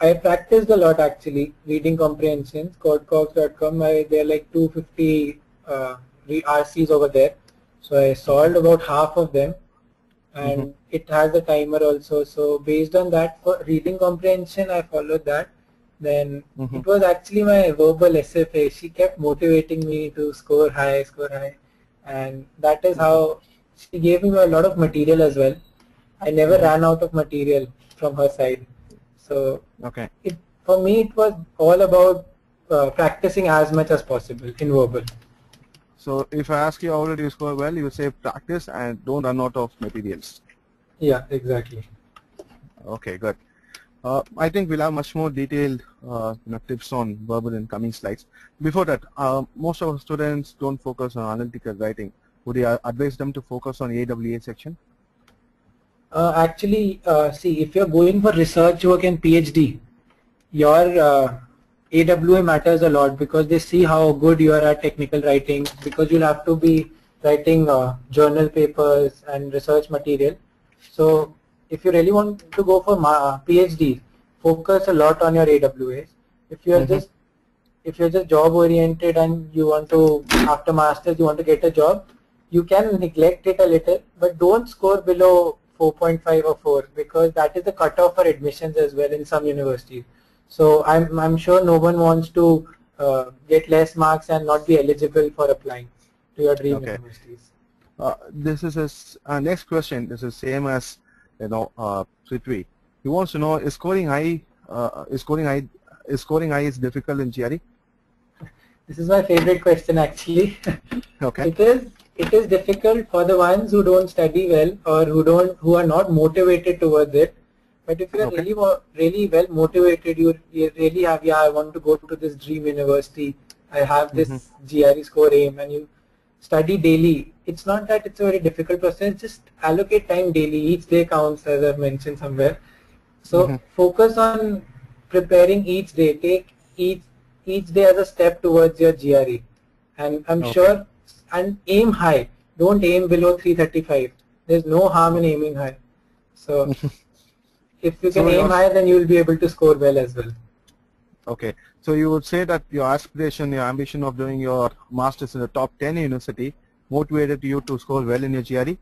I practiced a lot actually, reading comprehensions, codecogs.com, there are like 250 RCs over there. So I solved about half of them, and it has a timer also. So based on that, for reading comprehension, I followed that. Then it was actually my verbal SFA. She kept motivating me to score high, and that is how she gave me a lot of material as well. I never ran out of material from her side. So for me, it was all about practicing as much as possible in verbal.
So if I ask you how did you score well, you say practice and don't run out of materials.
Yeah, exactly.
Okay, good. I think we'll have much more detailed tips on verbal in coming slides. Before that, most of our students don't focus on analytical writing. Would you advise them to focus on AWA section?
Actually, see, if you're going for research work and PhD, your AWA matters a lot because they see how good you are at technical writing, because you'll have to be writing journal papers and research material. So if you really want to go for PhD, focus a lot on your AWAs. If you are just job oriented and you want to, after masters you want to get a job, you can neglect it a little, but don't score below 4.5 or 4, because that is the cutoff for admissions as well in some universities. So I'm sure no one wants to get less marks and not be eligible for applying to your dream universities.
This is his next question. This is same as Prithvi. He wants to know, is scoring high is difficult in GRE?
This is my favorite question actually.
Okay.
It is difficult for the ones who don't study well or who are not motivated towards it. But if you are really well motivated, you really have, I want to go to this dream university, I have this GRE score aim, and you study daily. It's not that it's a very difficult process, just allocate time daily. Each day counts, as I've mentioned somewhere. So focus on preparing each day. Take each day as a step towards your GRE. And I'm sure, and aim high. Don't aim below 335. There's no harm in aiming high. So if you can aim high, then you will be able to score well as well.
Okay. So you would say that your aspiration, your ambition of doing your masters in the top 10 university motivated you to score well in your GRE?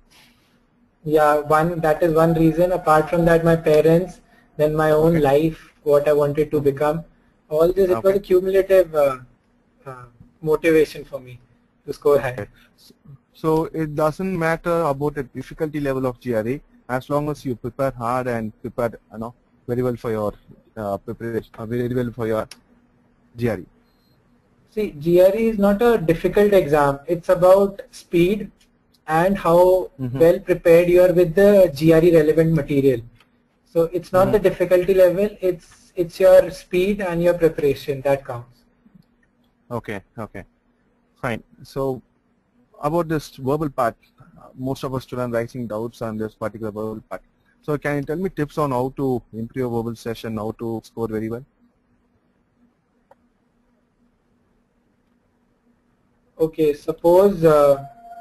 Yeah, that is one reason. Apart from that, my parents, then my own life, what I wanted to become. All this, it was a cumulative motivation for me to score high.
So it doesn't matter about the difficulty level of GRE, as long as you prepare hard and prepare very well for your preparation, very well for your GRE.
See, GRE is not a difficult exam. It's about speed and how well prepared you are with the GRE relevant material. So it's not the difficulty level, it's your speed and your preparation that counts.
Okay, fine. So about this verbal part, most of our students raising doubts on this particular verbal part. So can you tell me tips on how to improve your verbal session, how to score very well?
Okay, suppose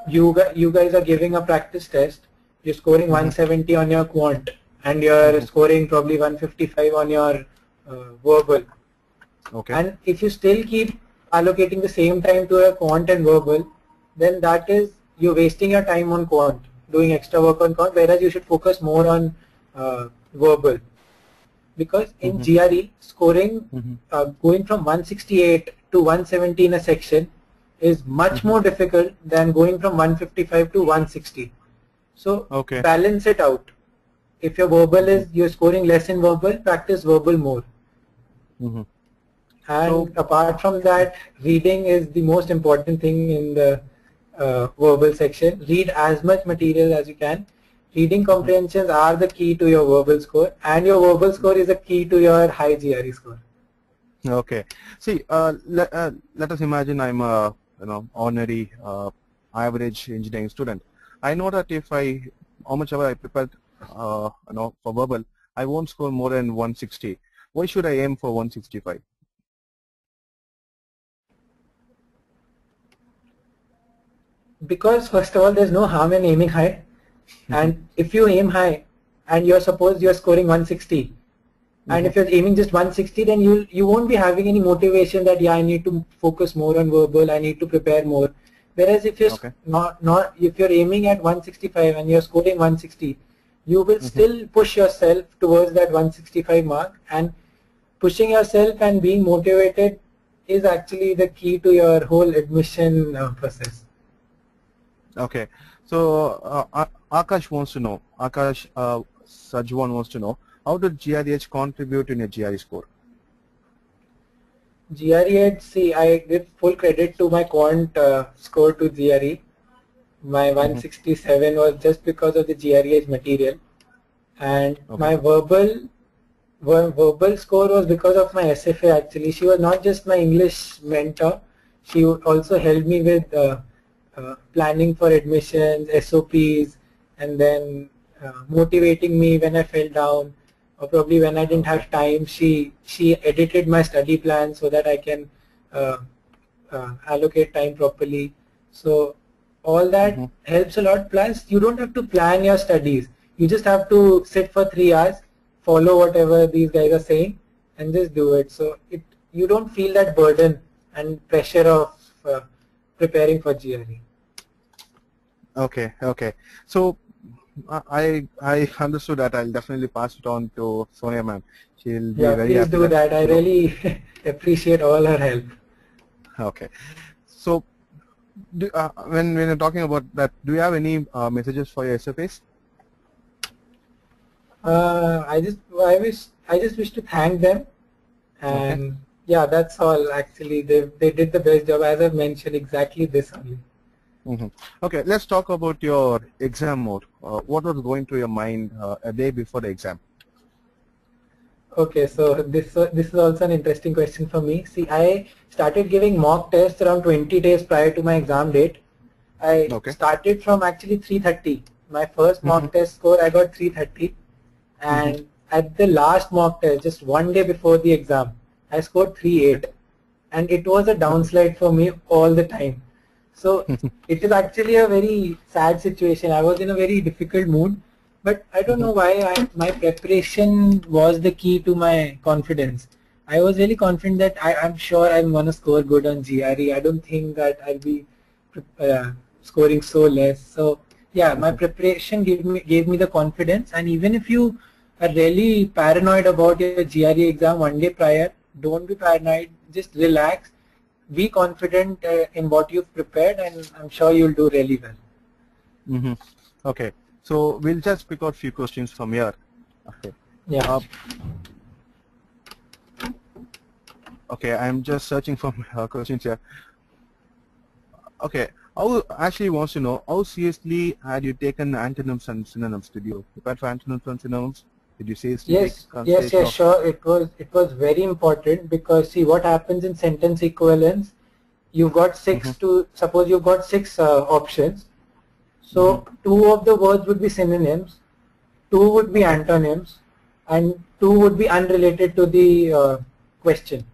you guys are giving a practice test, you're scoring 170 on your quant and you're scoring probably 155 on your verbal. Okay. And if you still keep allocating the same time to a quant and verbal, then that is, you're wasting your time on quant, doing extra work on quant, whereas you should focus more on verbal. Because in GRE, scoring, going from 168 to 170 in a section is much more difficult than going from 155 to 160. So balance it out. If your verbal is, you're scoring less in verbal, practice verbal more. And apart from that, reading is the most important thing in the verbal section. Read as much material as you can. Reading comprehensions are the key to your verbal score, and your verbal score is a key to your high GRE score.
Okay. See, let us imagine I'm a ordinary average engineering student. I know that if how much ever I prepared for verbal, I won't score more than 160. Why should I aim for 165?
Because first of all, there's no harm in aiming high. And if you aim high and you're scoring 160, and if you're aiming just 160, then you won't be having any motivation that I need to focus more on verbal, I need to prepare more. Whereas if you're if you're aiming at 165 and you're scoring 160, you will still push yourself towards that 165 mark, and pushing yourself and being motivated is actually the key to your whole admission process.
Okay, so Akash wants to know, Sajwan wants to know, how did GREH contribute in your GRE score?
GREH, see, I give full credit to my quant score to GRE. My 167 was just because of the GREH material, and my verbal score was because of my SFA actually. She was not just my English mentor, she also helped me with planning for admissions, SOPs, and then motivating me when I fell down. or probably when I didn't have time, she edited my study plan so that I can allocate time properly. So all that helps a lot. Plus, you don't have to plan your studies. You just have to sit for 3 hours, follow whatever these guys are saying, and just do it. So you don't feel that burden and pressure of preparing for GRE.
Okay, okay. So I understood that. I'll definitely pass it on to Sonia ma'am. She'll be very
Please
happy
do that. I really appreciate all her help.
Okay. So when you're talking about that, do you have any messages for your SFAs?
I just wish to thank them, and yeah, that's all. Actually, they did the best job, as I've mentioned, exactly this only.
Okay, let's talk about your exam mode. What was going through your mind a day before the exam?
Okay, so this is also an interesting question for me. See, I started giving mock tests around 20 days prior to my exam date. I started from actually 330. My first mock test score, I got 330. And at the last mock test, just one day before the exam, I scored 38. And it was a downslide for me all the time. So it is actually a very sad situation. I was in a very difficult mood. But I don't know why my preparation was the key to my confidence. I was really confident that I'm sure I'm going to score good on GRE. I don't think that I'll be scoring so less. So yeah, my preparation gave me the confidence. And even if you are really paranoid about your GRE exam one day prior, don't be paranoid. Just relax. Be confident in what you've prepared, and I'm sure you'll do really well.
Okay. So we'll just pick out few questions from here. Okay.
Yeah.
Okay, I'm just searching for questions here. Okay. Ashley wants to know, how seriously had you taken antonyms and synonyms? Did you prepare for antonyms and synonyms? Did you say
yes, sure. It was very important, because see what happens in sentence equivalence. You've got suppose you've got 6 options. So 2 of the words would be synonyms, 2 would be antonyms, and 2 would be unrelated to the question.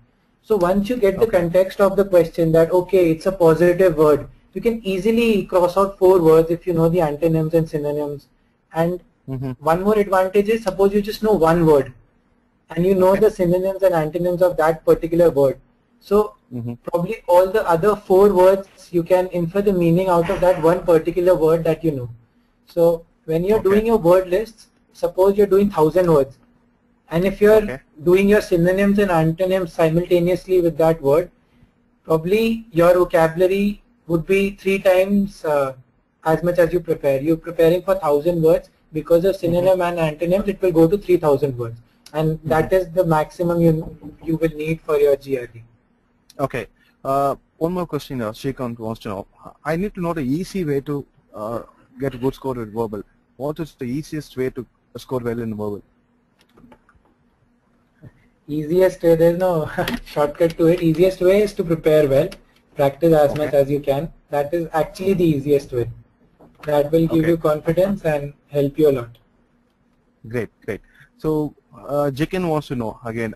So once you get the context of the question, that okay, it's a positive word, you can easily cross out 4 words if you know the antonyms and synonyms. And one more advantage is, suppose you just know 1 word and you know the synonyms and antonyms of that particular word. So probably all the other 4 words, you can infer the meaning out of that one particular word that you know. So when you're doing your word lists, suppose you're doing 1000 words, and if you're doing your synonyms and antonyms simultaneously with that word, probably your vocabulary would be 3 times as much as you prepare. You're preparing for 1000 words, because of synonym and antonyms, it will go to 3000 words, and that is the maximum you will need for your GRE.
Okay. One more question Shrikant wants to know. I need to know the easy way to get a good score with verbal. What is the easiest way to score well in verbal?
Easiest way, there's no shortcut to it. Easiest way is to prepare well, practice as much as you can. That is actually the easiest way. That will give you confidence and help you a lot.
Great, great. So Jikin wants to know again,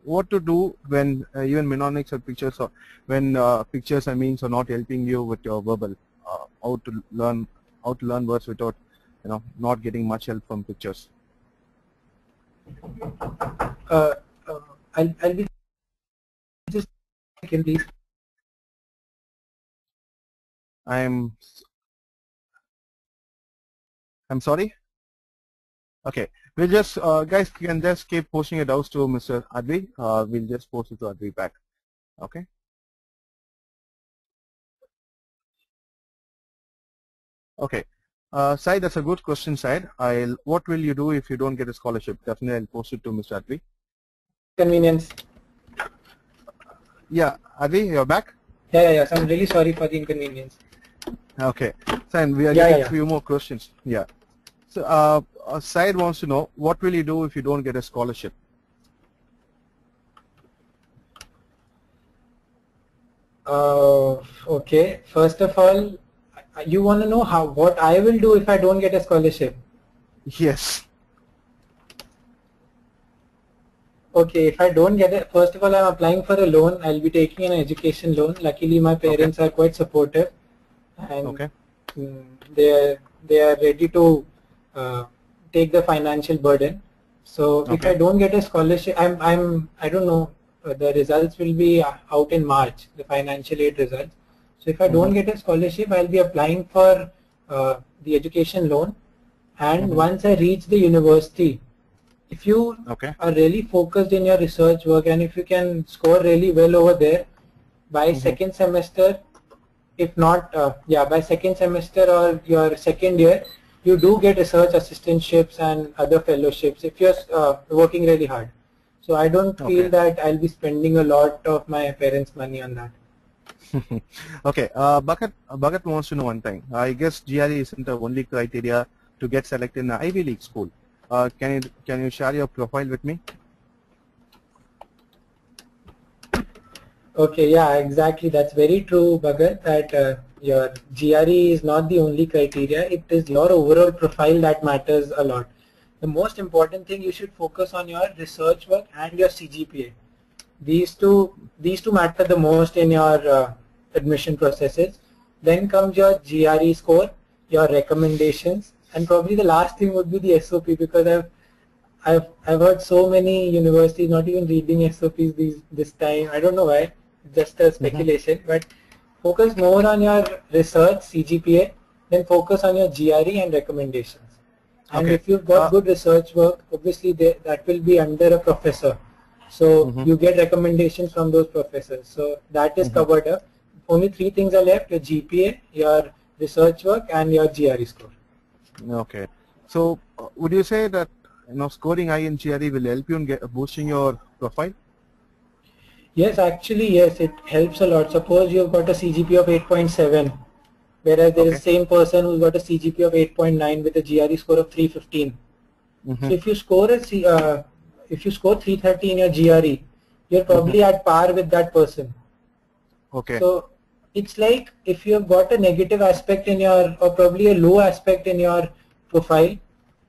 what to do when even mnemonics or pictures, or when pictures and means are not helping you with your verbal. How to learn words without not getting much help from pictures.
I'll be just a second, please.
I'm sorry. Okay, we'll just guys, you can just keep posting your doubts to Mr. Adwiteey. We'll just post it to Adwiteey back. Okay. Okay. Sai, that's a good question, Sai. What will you do if you don't get a scholarship? Definitely, I'll post it to Mr. Adwiteey.
Convenience.
Yeah, Adwiteey, you're back.
Yeah. So I'm really sorry for the inconvenience.
Okay. Sai, we are getting a few more questions. Yeah. So, Syed wants to know, what will you do if you don't get a scholarship?
Okay. First of all, you want to know what I will do if I don't get a scholarship?
Yes.
Okay, if I don't get it, first of all, I'm applying for a loan. I'll be taking an education loan. Luckily, my
Okay.
parents are quite supportive, and
Okay.
mm, they are ready to uh, take the financial burden. So if I
Okay.
don't get a scholarship, I don't know. The results will be out in March, the financial aid results. So if I don't get a scholarship, I'll be applying for the education loan, and once I reach the university, if you
Okay.
are really focused in your research work and if you can score really well over there, by second semester, if not, yeah, by second semester or your second year, you do get research assistantships and other fellowships if you're working really hard. So I don't feel
Okay.
that I'll be spending a lot of my parents' money on that.
Okay. Bhagat wants to know one thing. I guess GRE isn't the only criteria to get selected in an Ivy League school. Can you share your profile with me?
Okay, yeah, exactly. That's very true, Bhagat, that your GRE is not the only criteria. It is your overall profile that matters a lot. The most important thing, you should focus on your research work and your CGPA. These two matter the most in your admission processes. Then comes your GRE score, your recommendations, and probably the last thing would be the SOP, because I've heard so many universities not even reading SOPs this time. I don't know why, just a speculation. But focus more on your research CGPA, then focus on your GRE and recommendations. And
Okay.
if you've got good research work, obviously that will be under a professor. So you get recommendations from those professors. So that is covered up. Only three things are left: your GPA, your research work, and your GRE score.
Okay. So would you say that scoring high in GRE will help you in boosting your profile?
Yes, actually, yes, it helps a lot. Suppose you've got a CGPA of 8.7, whereas there is
Okay.
the same person who's got a CGPA of 8.9 with a GRE score of 315. So if you score if you score 330 in your GRE, you're probably at par with that person.
Okay.
So it's like if you've got a negative aspect in your, or probably a low aspect in your profile,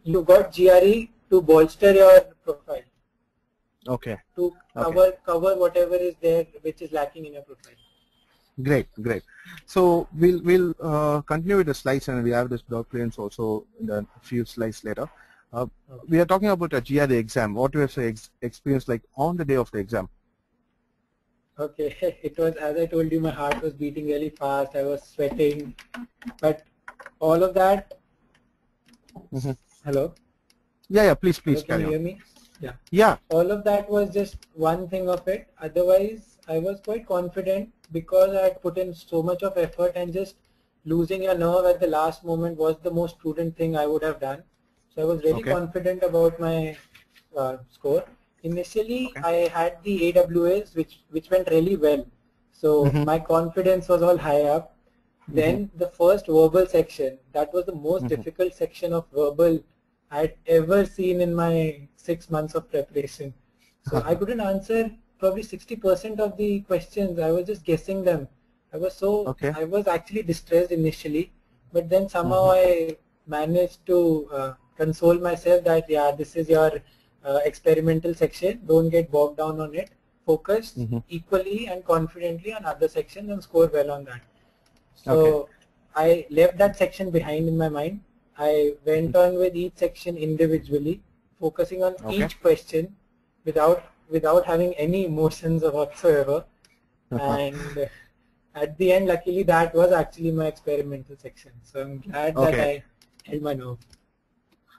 you got GRE to bolster your profile,
Okay.
to
Okay.
cover whatever is there which is lacking in your profile.
Great. Great. So we'll continue with the slides, and we have this documents also in a few slides later. We are talking about a GRE exam. What was your experience like on the day of the exam?
Okay, it was, as I told you, my heart was beating really fast. I was sweating, but all of that. Hello.
Yeah. Please
Hello, can
carry
you
on.
hear me? Yeah.
Yeah.
All of that was just one thing of it. Otherwise, I was quite confident because I had put in so much of effort, and just losing your nerve at the last moment was the most prudent thing I would have done. So I was really
Okay.
confident about my score. Initially,
Okay.
I had the AWAs, which went really well. So my confidence was all high up. Then the first verbal section, that was the most difficult section of verbal I had ever seen in my 6 months of preparation. So I couldn't answer probably 60% of the questions. I was just guessing them.
Okay.
I was actually distressed initially, but then somehow I managed to console myself that, yeah, this is your experimental section. Don't get bogged down on it. Focus equally and confidently on other sections and score well on that.
Okay.
So I left that section behind in my mind. I went on with each section individually, focusing on
Okay.
each question without having any emotions whatsoever. And at the end, luckily, that was actually my experimental section. So I'm glad that
Okay.
I held my nerve.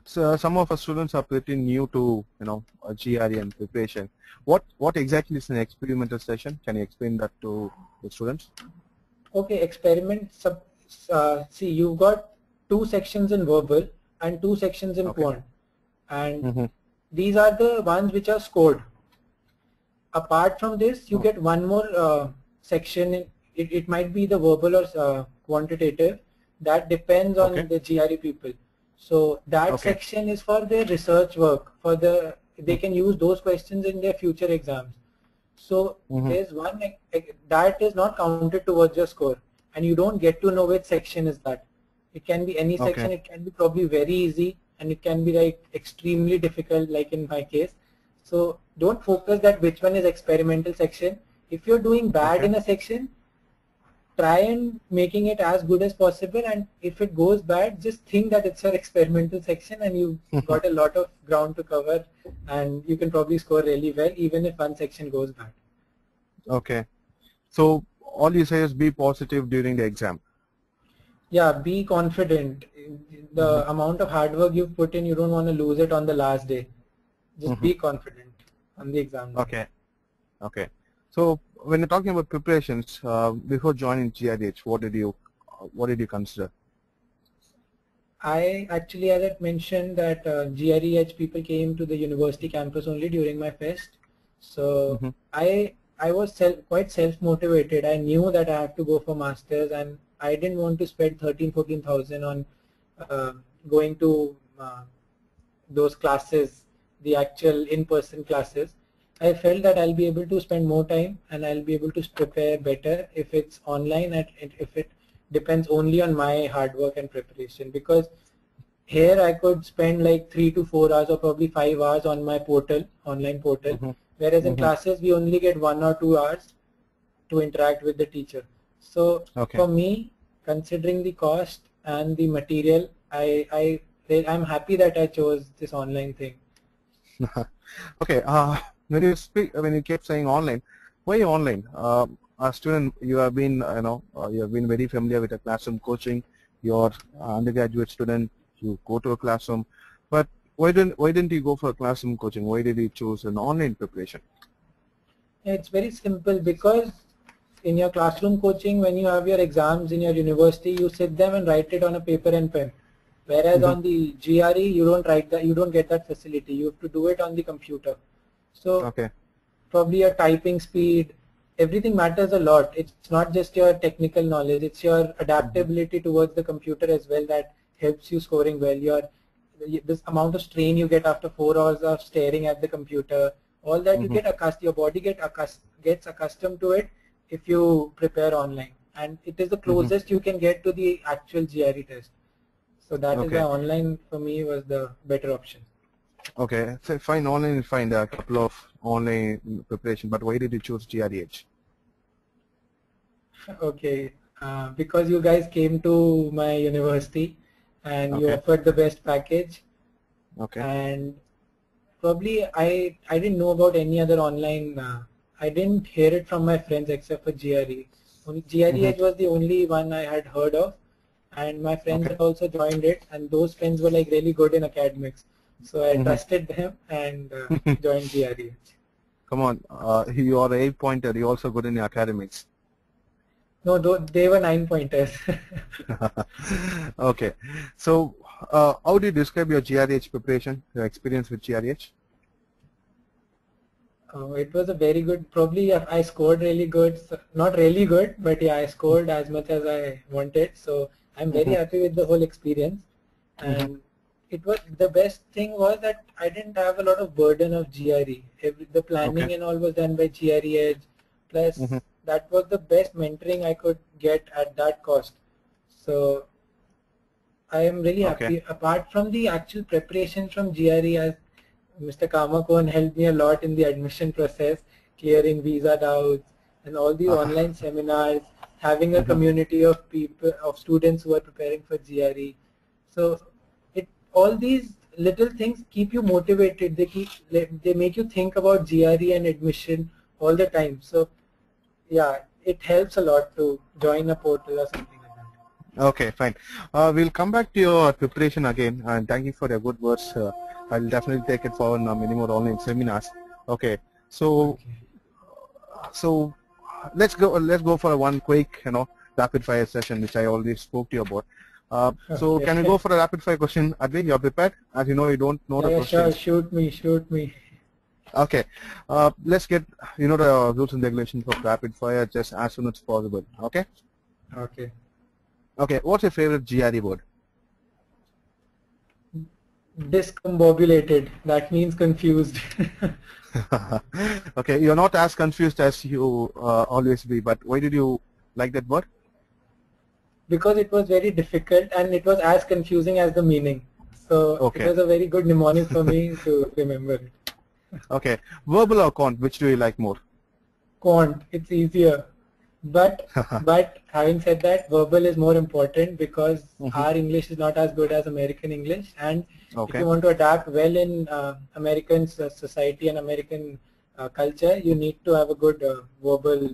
So some of our students are pretty new to GRE and preparation. What exactly is an experimental session? Can you explain that to the students?
Okay, experiment. See, you've got two sections in verbal and two sections in
Okay.
quant, and these are the ones which are scored. Apart from this, you get one more section. It might be the verbal or quantitative. That depends on
Okay.
the GRE people. So that
Okay.
section is for their research work. They can use those questions in their future exams. So there's one that is not counted towards your score, and you don't get to know which section is that. It can be any section.
Okay.
It can be probably very easy, and it can be like extremely difficult, like in my case. So don't focus that which one is experimental section. If you're doing bad in a section, try and making it as good as possible, and if it goes bad, just think that it's your experimental section and you've got a lot of ground to cover, and you can probably score really well even if one section goes bad.
Okay. So all you say is be positive during the exam.
Yeah, be confident. The amount of hard work you've put in, you don't want to lose it on the last day. Just be confident on the exam day.
Okay. Okay. So when you're talking about preparations, before joining GRE, what did you consider?
I actually, as I mentioned, that GRE people came to the university campus only during my fest. So I was quite self-motivated. I knew that I had to go for masters, and I didn't want to spend 13,000-14,000 on going to those classes, the actual in-person classes. I felt that I'll be able to spend more time and I'll be able to prepare better if it's online and if it depends only on my hard work and preparation, because here I could spend like 3 to 4 hours or probably 5 hours on my portal, online portal, whereas in classes we only get 1 or 2 hours to interact with the teacher. So for me, considering the cost and the material, I'm happy that I chose this online thing.
Okay. When you kept saying online, why online? A student, you have been, you have been very familiar with the classroom coaching. You're undergraduate student, you go to a classroom, but why didn't you go for classroom coaching? Why did you choose an online preparation?
It's very simple, because in your classroom coaching, when you have your exams in your university, you sit them and write it on a paper and pen. Whereas on the GRE, you don't write that, you don't get that facility. You have to do it on the computer. So probably your typing speed, everything matters a lot. It's not just your technical knowledge, it's your adaptability towards the computer as well that helps you scoring well. This amount of strain you get after 4 hours of staring at the computer, all that you get accustomed, your body gets accustomed to it if you prepare online. And it is the closest you can get to the actual GRE test. So that is why online for me was the better option.
Okay, so fine, online is fine. There are a couple of online preparation, but why did you choose GREH?
Okay, because you guys came to my university and you offered the best package. Okay. And probably I didn't know about any other online. I didn't hear it from my friends except for GRE. GREH was the only one I had heard of, and my friends had also joined it, and those friends were like really good in academics. So I trusted them and joined GRE.
Come on, you are 8-pointer. You're also good in your academics.
No, they were 9-pointers.
Okay. So how do you describe your GRH preparation, your experience with GRH?
It was a very good, probably I scored really good, not really good, but yeah, I scored as much as I wanted. So I'm very happy with the whole experience. And it was, the best thing was that I didn't have a lot of burden of GRE. The planning and all was done by GRE. Plus, that was the best mentoring I could get at that cost. So I am really happy. Apart from the actual preparation from GRE, as Mr. Kamakon helped me a lot in the admission process, clearing visa doubts and all the online seminars, having a community of people, of students who are preparing for GRE. So all these little things keep you motivated. They make you think about GRE and admission all the time. So yeah, it helps a lot to join a portal or something like that.
Okay, fine. We'll come back to your preparation again, and thank you for your good words. I'll definitely take it forward now, many more online seminars. Okay, so let's go for one quick, rapid fire session, which I already spoke to you about. So can we go for a rapid fire question? Adwiteey, you're prepared? As you know, you don't know the question.
Sure, shoot me.
Okay, let's get the rules and regulations of rapid fire just as soon as possible. Okay. Okay. What's your favorite GRE word?
Discombobulated. That means confused.
Okay, you're not as confused as you always be, but why did you like that word?
Because it was very difficult and it was as confusing as the meaning. So it was a very good mnemonic for me to remember it.
Okay. Verbal or quant, which do you like more?
Quant, it's easier. But having said that, verbal is more important because
Mhm.
our English is not as good as American English, and if you
Okay.
want to adapt well in American society and American culture, you need to have a good verbal,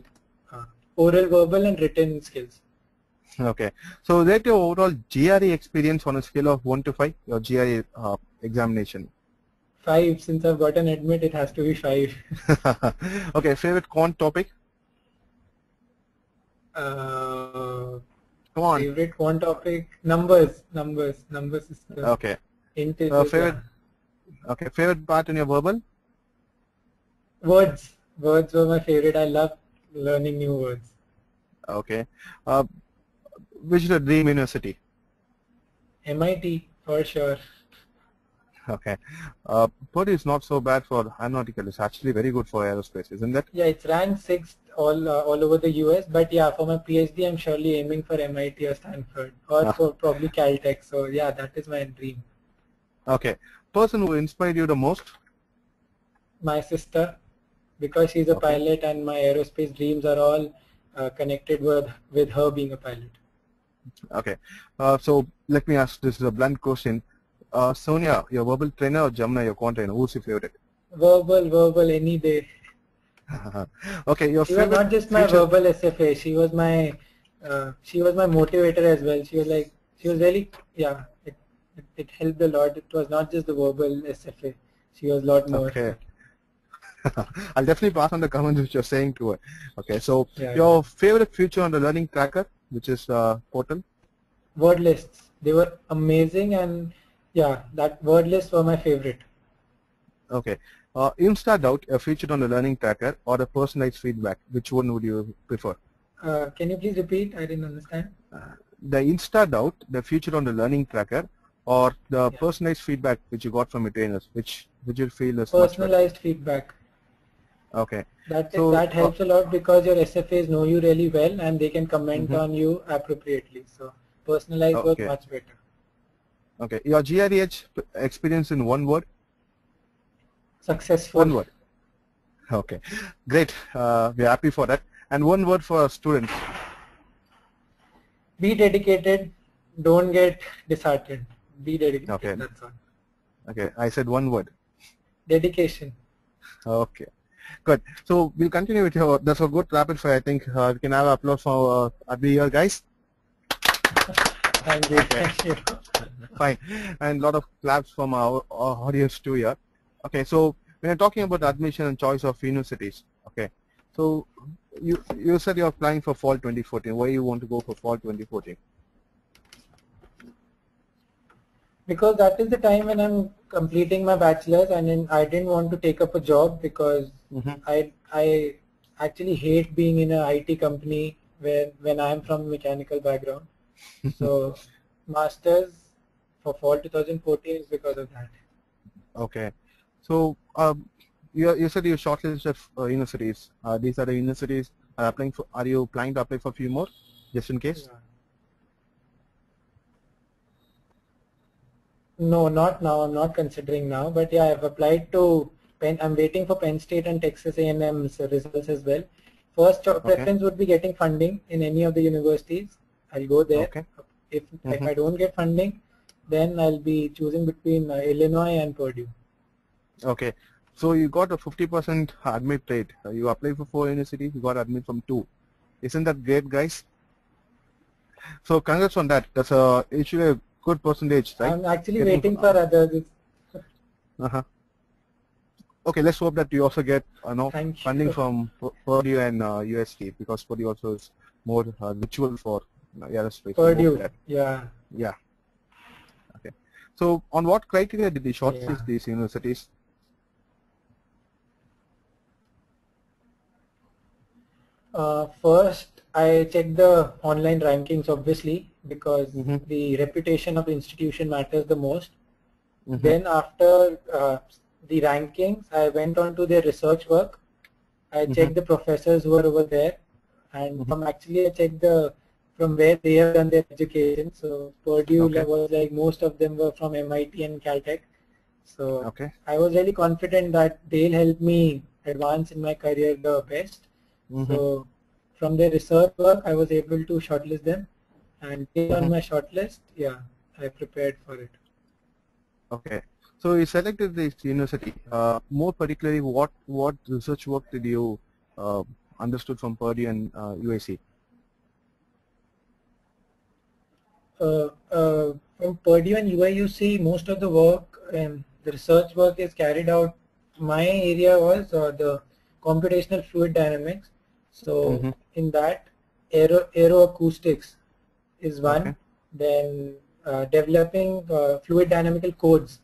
oral, verbal, and written skills.
Okay. So rate your overall GRE experience on a scale of 1 to 5, your GRE examination.
5, since I've got an admit, it has to be 5.
Okay. Favorite quant topic?
Uh,
Come on.
Favorite quant topic? Number system,
Okay.
integers,
Favorite.
yeah.
Okay. Favorite part in your verbal?
Words. Words were my favorite. I love learning new words.
Okay. Uh, which is your dream university?
MIT, for sure.
Okay. Purdue is not so bad for Analytical. It's actually very good for aerospace, isn't it?
Yeah, it's ranked 6th all over the US. But yeah, for my PhD, I'm surely aiming for MIT or Stanford or
Ah,
for probably Caltech. So yeah, that is my dream.
okay. Person who inspired you the most?
My sister, because she's a
Okay.
pilot, and my aerospace dreams are all connected with her being a pilot.
Okay. So let me ask, this is a blunt question. Sonia, your verbal trainer, or Jamna, your quant trainer? Who's your favorite?
Verbal, any day.
Okay. Your
She was
favorite
not just my
future?
verbal SFA. She was my motivator as well. She was really, yeah. It helped a lot. It was not just the verbal SFA. She was a lot more.
Okay. I'll definitely pass on the comments which you're saying to her. Okay. So
Yeah, yeah.
your favorite feature on the learning tracker, which is portal?
Word lists. They were amazing, and yeah, that word lists were my favorite.
Okay. Insta doubt, a feature on the learning tracker, or the personalized feedback. Which one would you prefer?
Can you please repeat? I didn't understand.
The Insta doubt, the feature on the learning tracker, or the
Yeah.
personalized feedback which you got from your trainers, which you feel is much better?
Personalized feedback.
Okay.
That
So
that helps a lot because your SFAs know you really well and they can comment
mhm.
on you appropriately. So personalized work
Okay.
much better.
Okay. Your GREH experience in one word?
Successful.
One word. Okay. Great. We're happy for that. And one word for students.
Be dedicated. Don't get disheartened. Be dedicated.
Okay.
That's all.
Okay. I said one word.
Dedication.
Okay. Good. So we'll continue with your, that's a good rapid fire. I think we can have applause for Adwiteey here, guys.
Thank you.
Okay.
Thank you.
Fine. And a lot of claps from our audience too here. Okay. So when you're talking about admission and choice of universities, okay. So you said you're applying for fall 2014. Why you want to go for fall 2014?
Because that is the time when I'm completing my bachelor's, and then I didn't want to take up a job because
Mm-hmm.
I actually hate being in a IT company when I'm from mechanical background. So masters for fall 2014 is because of that.
Okay. So you said you shortlisted universities. These are the universities are applying for. Are you planning to apply for a few more, just in case?
Yeah. No, not now. I'm not considering now. But yeah, I've applied to Penn. I'm waiting for Penn State and Texas A&M's results as well. First
Okay.
preference would be getting funding in any of the universities. I'll go there.
Okay.
If I don't get funding, then I'll be choosing between Illinois and Purdue.
Okay. So you got a 50% admit rate. You applied for 4 universities. You got admit from 2. Isn't that great, guys? So congrats on that. That's actually a good percentage, right?
I'm actually
Getting
waiting for others.
uh-huh. Okay, let's hope that you also get
Thank
funding
you.
from Purdue and UST, because Purdue also is more ritual for aerospace.
Purdue, yeah.
Yeah. Okay. So on what criteria did you shortlist
Yeah.
these universities?
First, I checked the online rankings, obviously, because
Mm-hmm.
the reputation of the institution matters the most.
Mm-hmm.
Then after the rankings, I went on to their research work. I checked the professors who are over there, and
Mm-hmm.
I checked from where they have done their education. So Purdue
Okay.
was like most of them were from MIT and Caltech. So
Okay.
I was really confident that they'll help me advance in my career the best. So from their research work, I was able to shortlist them, and based on my shortlist, yeah, I prepared for it.
Okay. So you selected this university. More particularly, what research work did you understood from Purdue and UAC?
From Purdue and UIUC, most of the work, the research work is carried out. My area was the computational fluid dynamics. So in that, aeroacoustics is one.
Okay.
Then developing fluid dynamical codes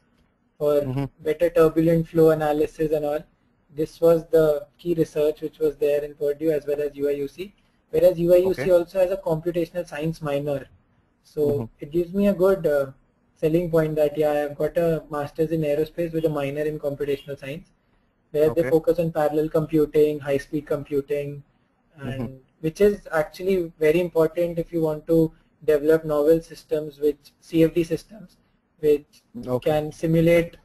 for better turbulent flow analysis and all. This was the key research which was there in Purdue as well as UIUC. Whereas UIUC
Okay.
also has a computational science minor. So it gives me a good selling point that yeah, I've got a master's in aerospace with a minor in computational science, where they
Okay.
focus on parallel computing, high-speed computing, and which is actually very important if you want to develop novel systems, which CFD systems, which can simulate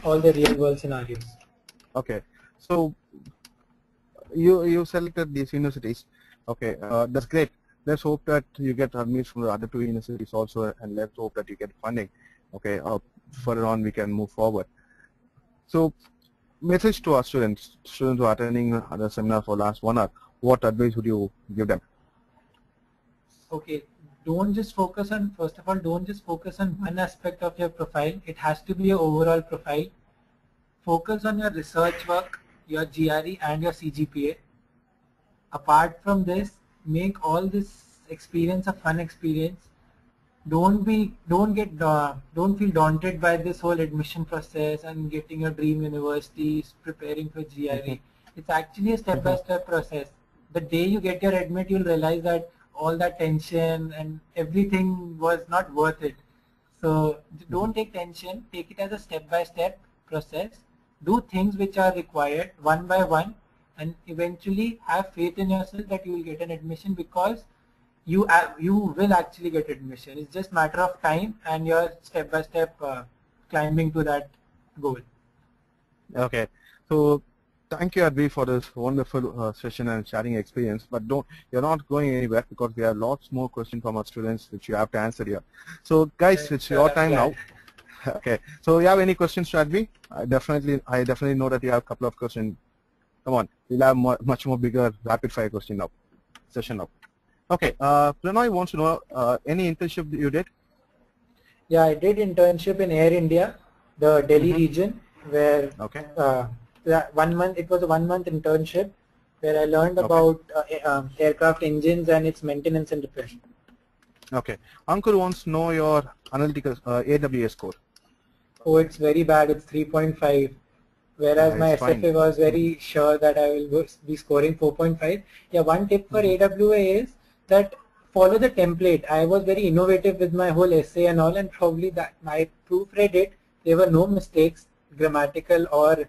all the real-world scenarios.
Okay. So you selected these universities. Okay, that's great. Let's hope that you get admits from the other two universities also, and let's hope that you get funding. Okay, further on we can move forward. So, message to our students who are attending the seminar for last 1 hour, what advice would you give them?
Okay, don't just focus on, first of all, don't just focus on one aspect of your profile. It has to be your overall profile. Focus on your research work, your GRE and your CGPA. Apart from this, make all this experience a fun experience. Don't feel daunted by this whole admission process and getting your dream universities, preparing for GRE. It's actually a step-by-step process. The day you get your admit, you'll realize that all that tension and everything was not worth it. So don't take tension, take it as a step-by-step process. Do things which are required one by one, and eventually have faith in yourself that you will get an admission, because you will actually get admission. It's just matter of time and your step-by-step climbing to that goal.
Okay, so thank you, Adwiteey, for this wonderful session and sharing experience. But you're not going anywhere, because we have lots more questions from our students which you have to answer here. So guys, it's your time now. Okay, so you have any questions to Adwiteey? I definitely know that you have a couple of questions. Come on, we'll have much more bigger rapid fire session now. Okay, Pranay wants to know any internship you did?
Yeah, I did internship in Air India, the Delhi region, where it was a 1 month internship where I learned about aircraft engines and its maintenance and repair.
Okay, Ankur wants to know your analytical AWS score.
Oh, it's very bad. It's 3.5. Whereas my SFA was very sure that I will be scoring 4.5. Yeah, one tip for AWA is that follow the template. I was very innovative with my whole essay and all, and probably that I proofread it. There were no mistakes, grammatical or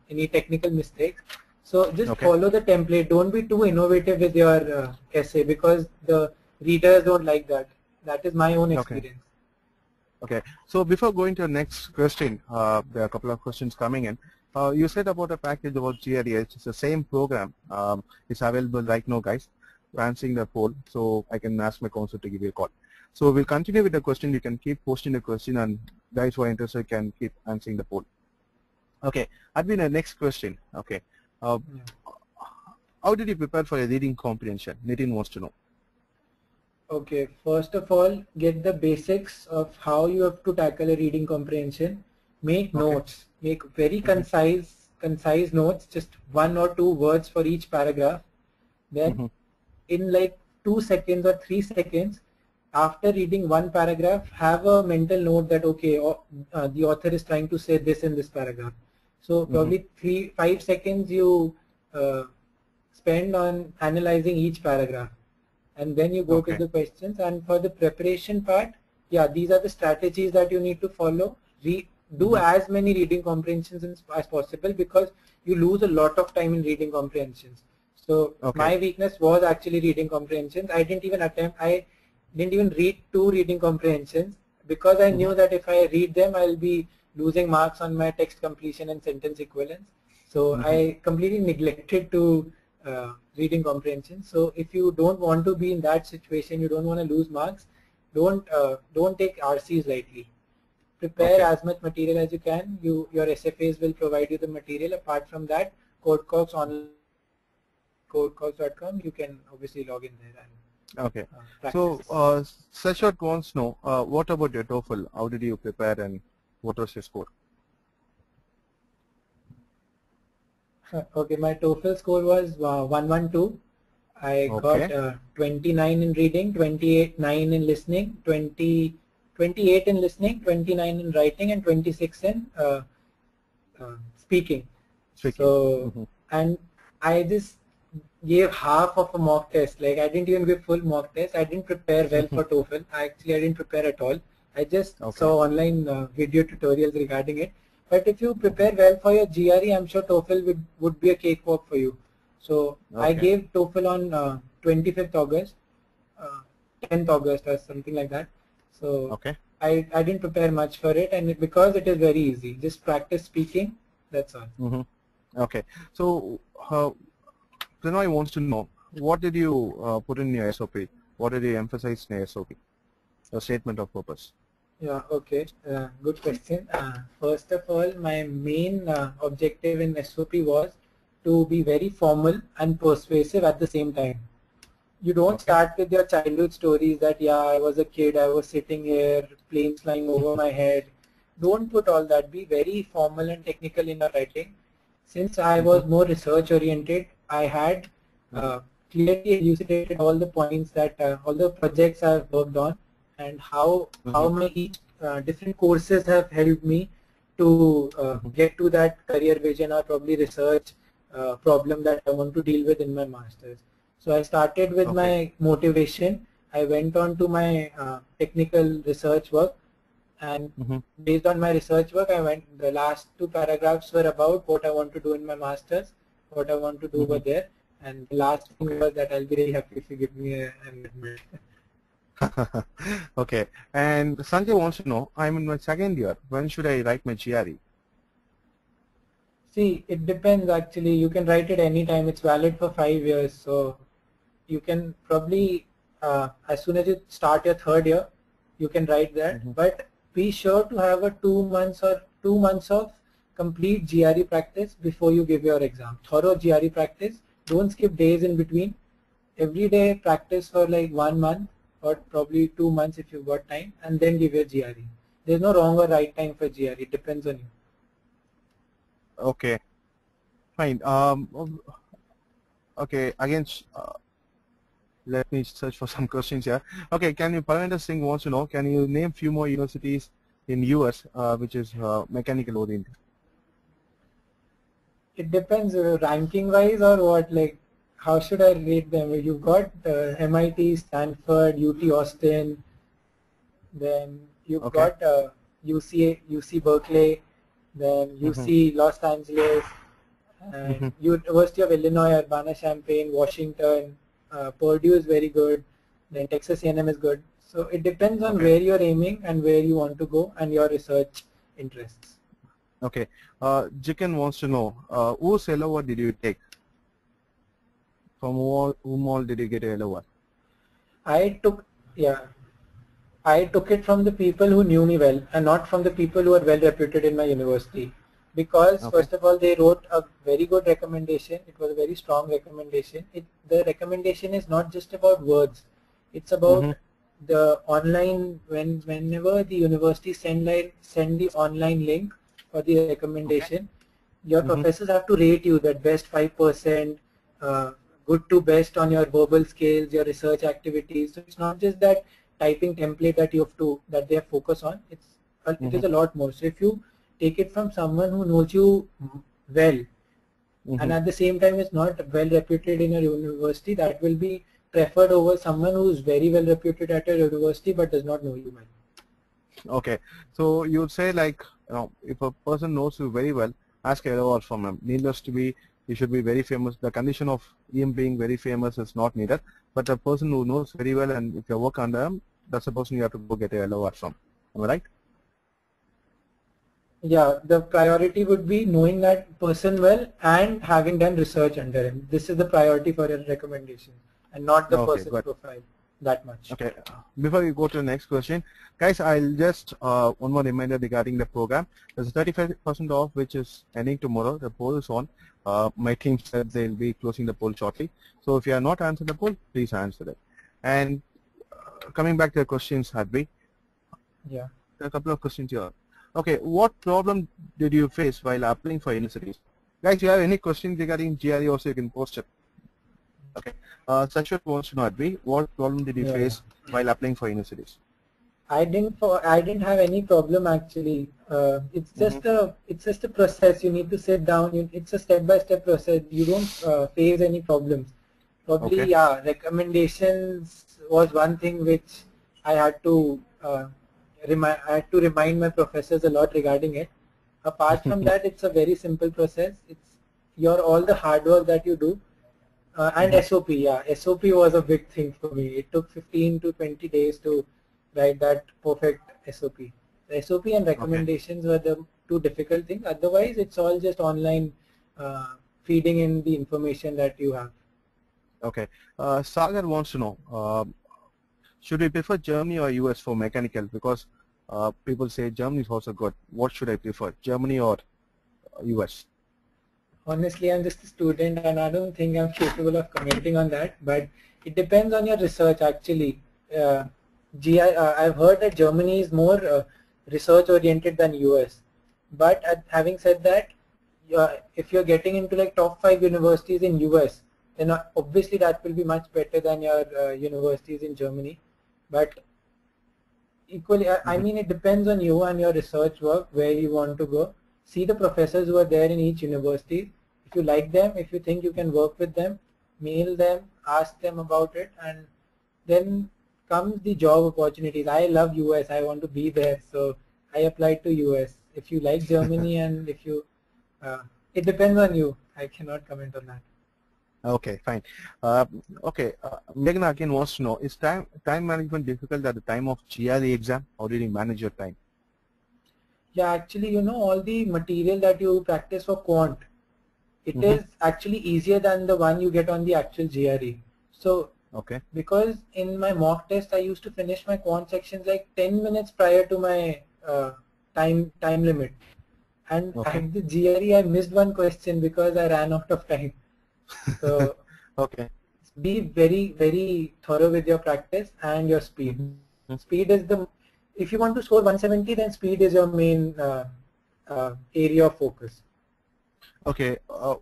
any technical mistakes. So just follow the template. Don't be too innovative with your essay, because the readers don't like that. That is my own experience.
Okay, so before going to the next question, there are a couple of questions coming in. You said about a package about GRE. It's the same program. It's available right now, guys. We're answering the poll, so I can ask my counselor to give you a call. So we'll continue with the question. You can keep posting the question, and guys who are interested can keep answering the poll. Okay, Adwiteey, the next question. Okay, how did you prepare for a reading comprehension? Nitin wants to know.
Okay, first of all, get the basics of how you have to tackle a reading comprehension. Make notes. Make very concise notes, just 1 or 2 words for each paragraph. Then in like 2 seconds or 3 seconds, after reading one paragraph, have a mental note that okay, the author is trying to say this in this paragraph. So probably 5 seconds you spend on analyzing each paragraph. And then you go to the questions. And for the preparation part, yeah, these are the strategies that you need to follow. Do as many reading comprehensions as possible, because you lose a lot of time in reading comprehensions. So my weakness was actually reading comprehensions. I didn't even read 2 reading comprehensions, because I knew that if I read them, I'll be losing marks on my text completion and sentence equivalence. So I completely neglected to reading comprehension. So if you don't want to be in that situation, you don't want to lose marks, don't take RCs lightly. Prepare as much material as you can. Your SFAs will provide you the material. Apart from that, CodeCogs online, codecogs.com, you can obviously log in there and
practice. So Seshwat wants to know, what about your TOEFL? How did you prepare and what was your score?
Okay, my TOEFL score was 112. I got 29 in reading, 28 in listening, 28 in listening, 29 in writing, and 26 in speaking. So, and I just gave half of a mock test. Like, I didn't even give full mock test. I didn't prepare well for TOEFL. I didn't prepare at all. I just saw online video tutorials regarding it. But if you prepare well for your GRE, I'm sure TOEFL would be a cakewalk for you. So I gave TOEFL on 25th August, 10th August or something like that. So I didn't prepare much for it, and because it is very easy, just practice speaking, that's all.
Okay, so Pranay wants to know, what did you put in your SOP? What did you emphasize in your SOP? A statement of purpose.
Yeah, okay, good question. First of all, my main objective in SOP was to be very formal and persuasive at the same time. You don't start with your childhood stories that, yeah, I was a kid, I was sitting here, planes flying over my head. Don't put all that. Be very formal and technical in your writing. Since I was more research oriented, I had clearly elucidated all the points that all the projects I've worked on and how my each different courses have helped me to get to that career vision or probably research problem that I want to deal with in my master's. So I started with my motivation. I went on to my technical research work, and based on my research work, the last 2 paragraphs were about what I want to do in my master's, what I want to do over there, and the last thing was that I'll be really happy if you give me an admit.
Okay, and Sanjay wants to know, I'm in my 2nd year, when should I write my GRE?
See, it depends actually. You can write it anytime. It's valid for 5 years. So you can probably, as soon as you start your 3rd year, you can write that. But be sure to have a 2 months of complete GRE practice before you give your exam. Thorough GRE practice. Don't skip days in between. Every day practice for like 1 month or probably 2 months if you've got time, and then give your GRE. There's no wrong or right time for GRE. It depends on you.
Okay, fine. Okay, again, let me search for some questions here. Okay, Parvinder Singh wants to know, can you name few more universities in US which is mechanical oriented?
It depends, ranking wise or what, like how should I rate them? You've got MIT, Stanford, UT Austin, then you've got UC Berkeley, then UC Los Angeles, and University of Illinois Urbana-Champagne, Washington, Purdue is very good, then Texas A&M is good. So it depends on where you're aiming and where you want to go and your research interests.
Okay, Jikan wants to know, whose LOA did you take? From whom all did you get a LOA?
I took it from the people who knew me well and not from the people who are well reputed in my university, because first of all they wrote a very good recommendation. It was a very strong recommendation. The recommendation is not just about words, it's about the online, whenever the university send the online link for the recommendation, your professors have to rate you that best 5%, good to best on your verbal skills, your research activities. So it's not just that typing template that they focus on. It is a lot more. So if you take it from someone who knows you well, and at the same time is not well reputed in a university, that will be preferred over someone who is very well reputed at a university but does not know you well.
Okay, so you would say, like, if a person knows you very well, ask a LOR from him. Needless to be, he should be very famous. The condition of him being very famous is not needed, but a person who knows very well, and if you work under him, that's the person you have to go get a LOR from. Am I right?
Yeah, the priority would be knowing that person well and having done research under him. This is the priority for your recommendation and not the
Okay,
person's
good.
profile that much.
Okay, before we go to the next question, guys, I'll just one more reminder regarding the program. There's a 35% off which is ending tomorrow. The poll is on. My team said they'll be closing the poll shortly. So if you are not answered the poll, please answer it. And coming back to the questions, Adwiteey,
Yeah.
there are a couple of questions here. Okay, what problem did you face while applying for universities? Guys, if you have any questions regarding GRE also, you can post it. Okay. Sashwat wants to know, Adwiteey, what problem did you
Yeah.
face while applying for universities?
I didn't have any problem actually. It's just a process. You need to sit down. It's a step-by-step process. You don't face any problems. Probably,
Okay.
yeah. Recommendations was one thing which I had to remind my professors a lot regarding it. Apart from that, it's a very simple process. It's all the hard work that you do. And SOP, yeah, SOP was a big thing for me. It took 15 to 20 days to write that perfect SOP. The SOP and recommendations were the two difficult things. Otherwise, it's all just online feeding in the information that you have.
Okay. Sagar wants to know, should we prefer Germany or US for mechanical? Because people say Germany is also good. What should I prefer, Germany or US?
Honestly, I'm just a student and I don't think I'm capable of commenting on that, but it depends on your research actually. I've heard that Germany is more research oriented than US, but having said that, if you're getting into like top 5 universities in US, then obviously that will be much better than your universities in Germany. But equally, I mean, it depends on you and your research work, where you want to go. See the professors who are there in each university. If you like them, if you think you can work with them, mail them, ask them about it, and then comes the job opportunities. I love US, I want to be there, so I applied to US. If you like Germany and if you, it depends on you. I cannot comment on that.
Okay, fine. Okay, Meghna again wants to know, is time management difficult at the time of GRE exam? How did you manage your time?
Yeah, actually, all the material that you practice for Quant, it is actually easier than the one you get on the actual GRE. So, because in my mock test, I used to finish my Quant sections like 10 minutes prior to my time limit. And at the GRE, I missed one question because I ran out of time. So, be very, very thorough with your practice and your speed. Speed is if you want to score 170, then speed is your main area of focus.
Okay,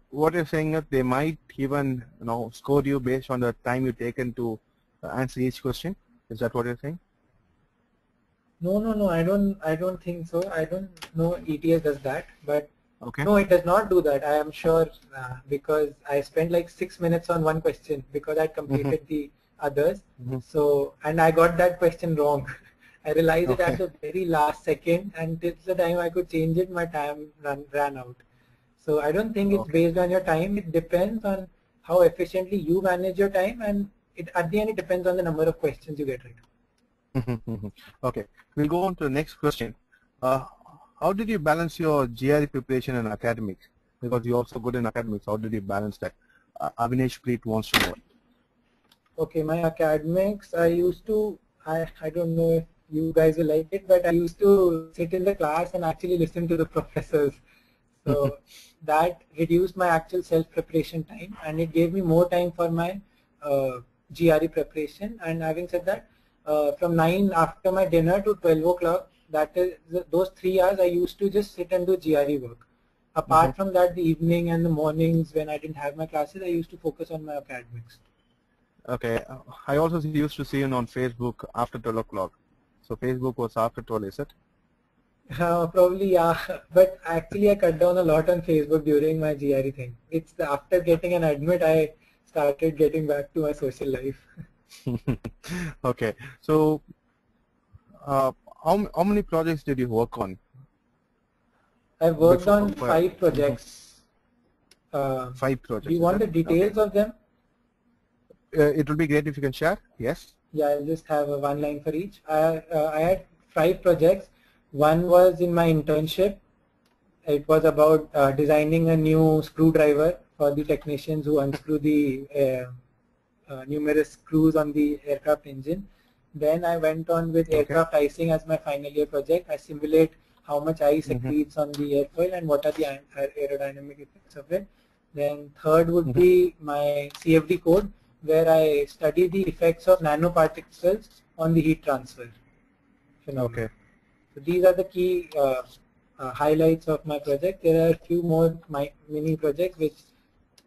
what you're saying is they might even score you based on the time you've taken to answer each question. Is that what you're saying?
No, I don't think so. I don't know ETS does that, but no, it does not do that. I am sure because I spent like 6 minutes on one question because I completed the others. So, and I got that question wrong. I realized it at the very last second, and till the time I could change it, my time ran out. So I don't think it's based on your time. It depends on how efficiently you manage your time, and at the end it depends on the number of questions you get right.
Okay, we'll go on to the next question. How did you balance your GRE preparation and academics? Because you're also good in academics. How did you balance that? Avinash Preet wants to know.
Okay, my academics, I used to, I don't know if you guys will like it, but I used to sit in the class and actually listen to the professors. So that reduced my actual self-preparation time, and it gave me more time for my GRE preparation. And having said that, from 9 after my dinner to 12 o'clock, that is those 3 hours I used to just sit and do GRE work. Apart from that, the evening and the mornings when I didn't have my classes, I used to focus on my academics.
Okay, I also used to see you on Facebook after 12 o'clock. So Facebook was after 12, is it?
Probably, yeah. But actually I cut down a lot on Facebook during my GRE thing. It's after getting an admit, I started getting back to my social life.
Okay, so how many projects did you work on?
I've worked on 5 projects.
5 projects.
Do you want the details of them?
It will be great if you can share. Yes.
Yeah, I'll just have a one line for each. I had 5 projects. One was in my internship. It was about designing a new screwdriver for the technicians who unscrew the numerous screws on the aircraft engine. Then I went on with aircraft icing as my final year project. I simulate how much ice accretes on the airfoil and what are the aerodynamic effects of it. Then third would be my CFD code, where I study the effects of nanoparticles on the heat transfer phenomenon. So these are the key highlights of my project. There are a few more mini projects which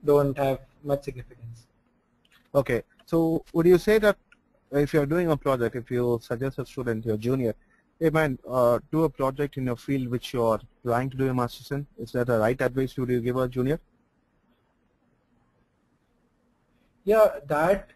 don't have much significance.
Okay, so would you say that if you're doing a project, if you suggest a student, your junior, hey man, do a project in your field which you're trying to do a master's in, is that the right advice would you give a junior?
Yeah, that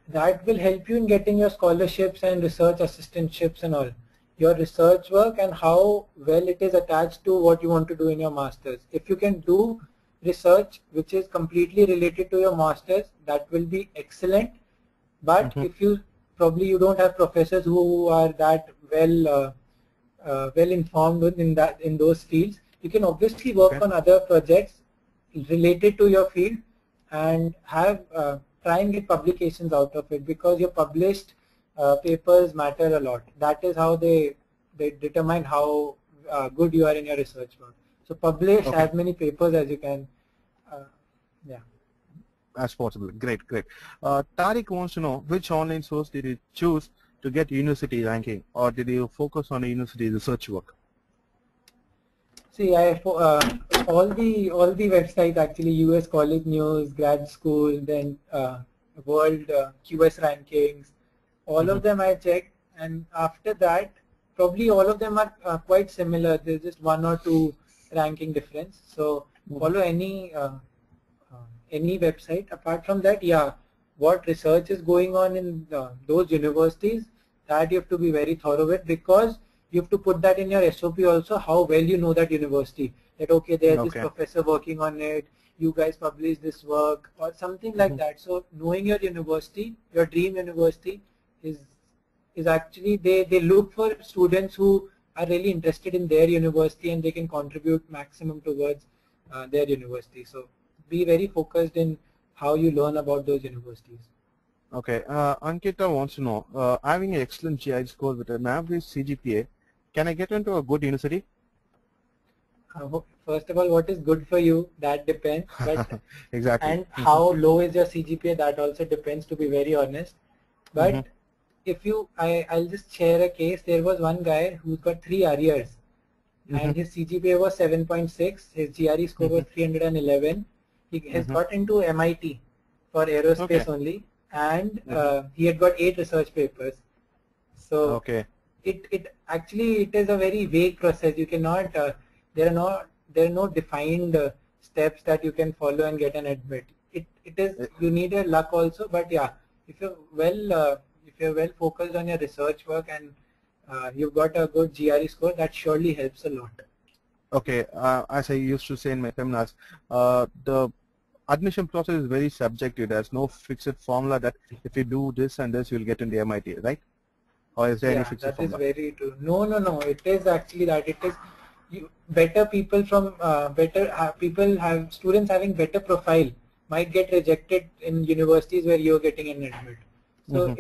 will help you in getting your scholarships and research assistantships and all. Your research work and how well it is attached to what you want to do in your master's. If you can do research which is completely related to your master's, that will be excellent. But if you you don't have professors who are that well informed in those fields, you can obviously work on other projects related to your field and have try and get publications out of it, because your published papers matter a lot. That is how they determine how good you are in your research work. So publish as many papers as you can. Yeah.
As possible. Great, great. Tariq wants to know, which online source did you choose to get university ranking, or did you focus on a university research work?
See, all the websites actually, US College News, Grad School, then World QS rankings, all of them I checked, and after that, probably all of them are quite similar. There's just one or two ranking difference. So follow any website. Apart from that, yeah, what research is going on in those universities, that you have to be very thorough with, because you have to put that in your SOP also, how well you know that university. That okay, there's this professor working on it, you guys publish this work or something like that. So knowing your university, your dream university, is actually, they look for students who are really interested in their university and they can contribute maximum towards their university. So be very focused in how you learn about those universities.
Okay, Ankita wants to know, having an excellent GI score with an average CGPA, can I get into a good university?
First of all, what is good for you, that depends. But
exactly.
And how low is your CGPA, that also depends, to be very honest. But if you, I'll just share a case. There was one guy who's got 3 arrears and his CGPA was 7.6, his GRE score was 311. He has got into MIT for aerospace only, and he had got 8 research papers. So it actually, it is a very vague process. You cannot, there are no defined steps that you can follow and get an admit. It is, you need a luck also, but yeah, if you're well focused on your research work and you've got a good GRE score, that surely helps a lot.
Okay, as I used to say in my seminars, the admission process is very subjective. There's no fixed formula that if you do this and this, you'll get into MIT, right? Or is there any fixed formula?
That is very true. No. It is actually that it is better people from students having better profile might get rejected in universities where you're getting an admit. So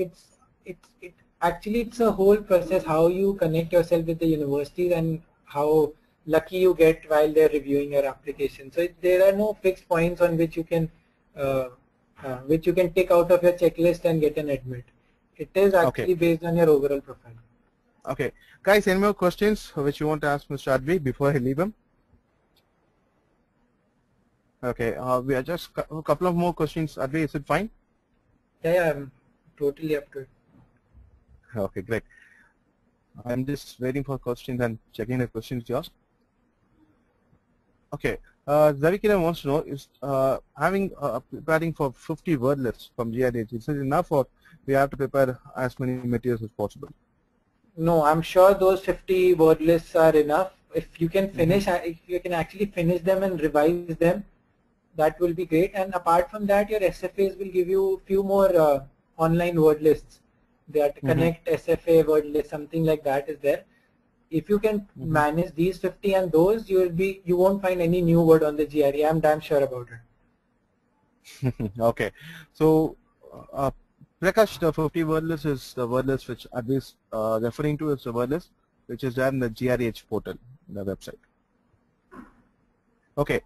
it's a whole process, how you connect yourself with the universities and how lucky you get while they're reviewing your application. So there are no fixed points on which you can tick out of your checklist and get an admit. It is actually based on your overall profile.
Okay, guys, any more questions which you want to ask Mr. Adwiteey before I leave him? Okay, we are just a couple of more questions. Adwiteey, is it fine?
Yeah, I'm totally up to it.
Okay, great. I'm just waiting for questions and checking the questions yours. Okay, Zavikina wants to know, is preparing for 50 word lists from GRE, is it enough, or we have to prepare as many materials as possible?
No, I'm sure those 50 word lists are enough. If you can finish, if you can actually finish them and revise them, that will be great. And apart from that, your SFAs will give you a few more online word lists. That connect SFA word list, something like that is there. if you can manage these 50 and those, you won't find any new word on the GRE. I'm damn sure about it.
Okay, so Prakash, the 50 word list is the word list which Adwiteey is referring to as the word list which is there in the GREH portal, the website. Okay,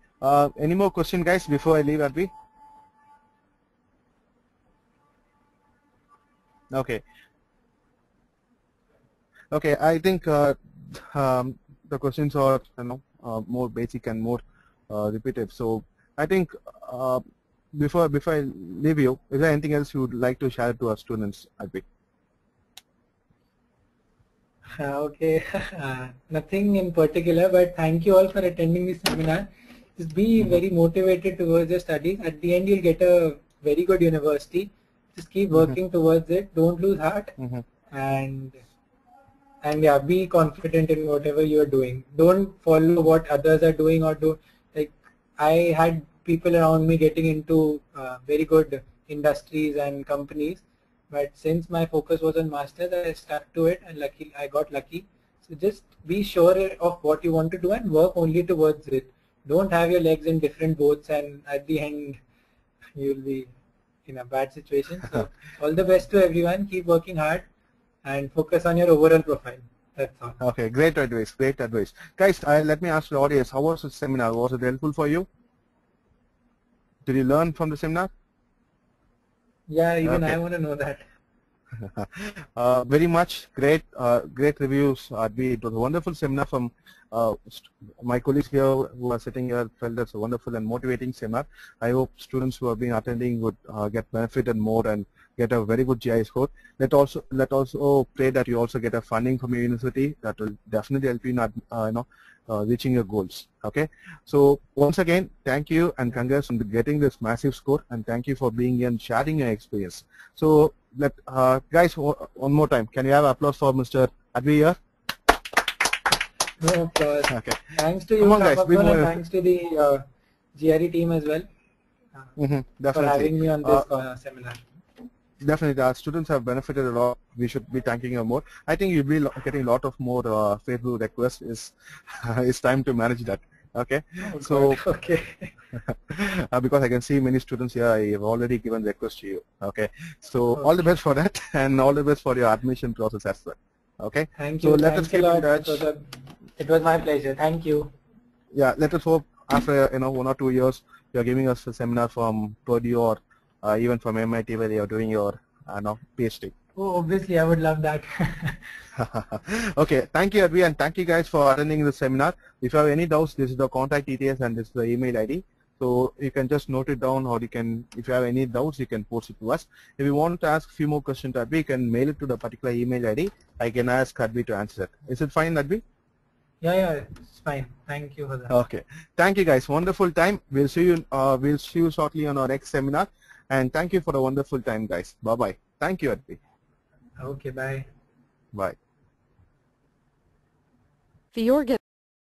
any more question, guys, before I leave, Adwiteey? Okay. Okay, I think the questions are more basic and more repetitive. So I think before I leave you, is there anything else you would like to share to our students, Adwiteey?
Okay, nothing in particular, but thank you all for attending this seminar. Just be very motivated towards your studies. At the end, you'll get a very good university. Just keep working towards it. Don't lose heart, and yeah, be confident in whatever you are doing. Don't follow what others are doing or do. Like, I had people around me getting into very good industries and companies, but since my focus was on masters, I stuck to it, and I got lucky. So just be sure of what you want to do and work only towards it. Don't have your legs in different boats, and at the end you'll be in a bad situation. So all the best to everyone. Keep working hard and focus on your overall profile. That's all.
Okay, great advice, great advice. Guys, let me ask the audience, how was the seminar? Was it helpful for you? Did you learn from the seminar?
Yeah, even I want to know that.
Very much great, great reviews. It was a wonderful seminar from my colleagues here who are sitting here felt that's a wonderful and motivating seminar. I hope students who have been attending would get benefited more and get a very good GI score. Let also pray that you also get a funding from your university that will definitely help you in reaching your goals. Okay, so once again, thank you and congrats on getting this massive score, and thank you for being here and sharing your experience. So guys, one more time, can you have applause for Mr. Adwiteey here?
No applause.
Okay.
Thanks to you, guys, and thanks to the GRE team as well for having me on this seminar.
Definitely, our students have benefited a lot. We should be thanking you more. I think you'll be getting a lot of more Facebook requests. It's time to manage that. Okay.
Oh,
so
God. Okay.
because I can see many students here, I have already given requests to you. Okay. So all the best for that, and all the best for your admission process as well. Okay.
Thank you.
So let us keep in touch.
It was my pleasure. Thank you.
Yeah. Let us hope after 1 or 2 years you are giving us a seminar from Purdue or even from MIT where you are doing your PhD.
Oh, obviously, I would love that.
Okay, thank you, Adwiteey, and thank you guys for attending the seminar. If you have any doubts, this is the contact details and this is the email ID. So you can just note it down, or you can, if you have any doubts, you can post it to us. If you want to ask a few more questions to Adwiteey, you can mail it to the particular email ID. I can ask Adwiteey to answer it. Is it fine, Adwiteey?
Yeah, it's fine. Thank you for that.
Okay, thank you guys. Wonderful time. We'll see you shortly on our next seminar. And thank you for a wonderful time, guys. Bye-bye. Thank you, Adwiteey.
Okay, bye.
Bye.
The organ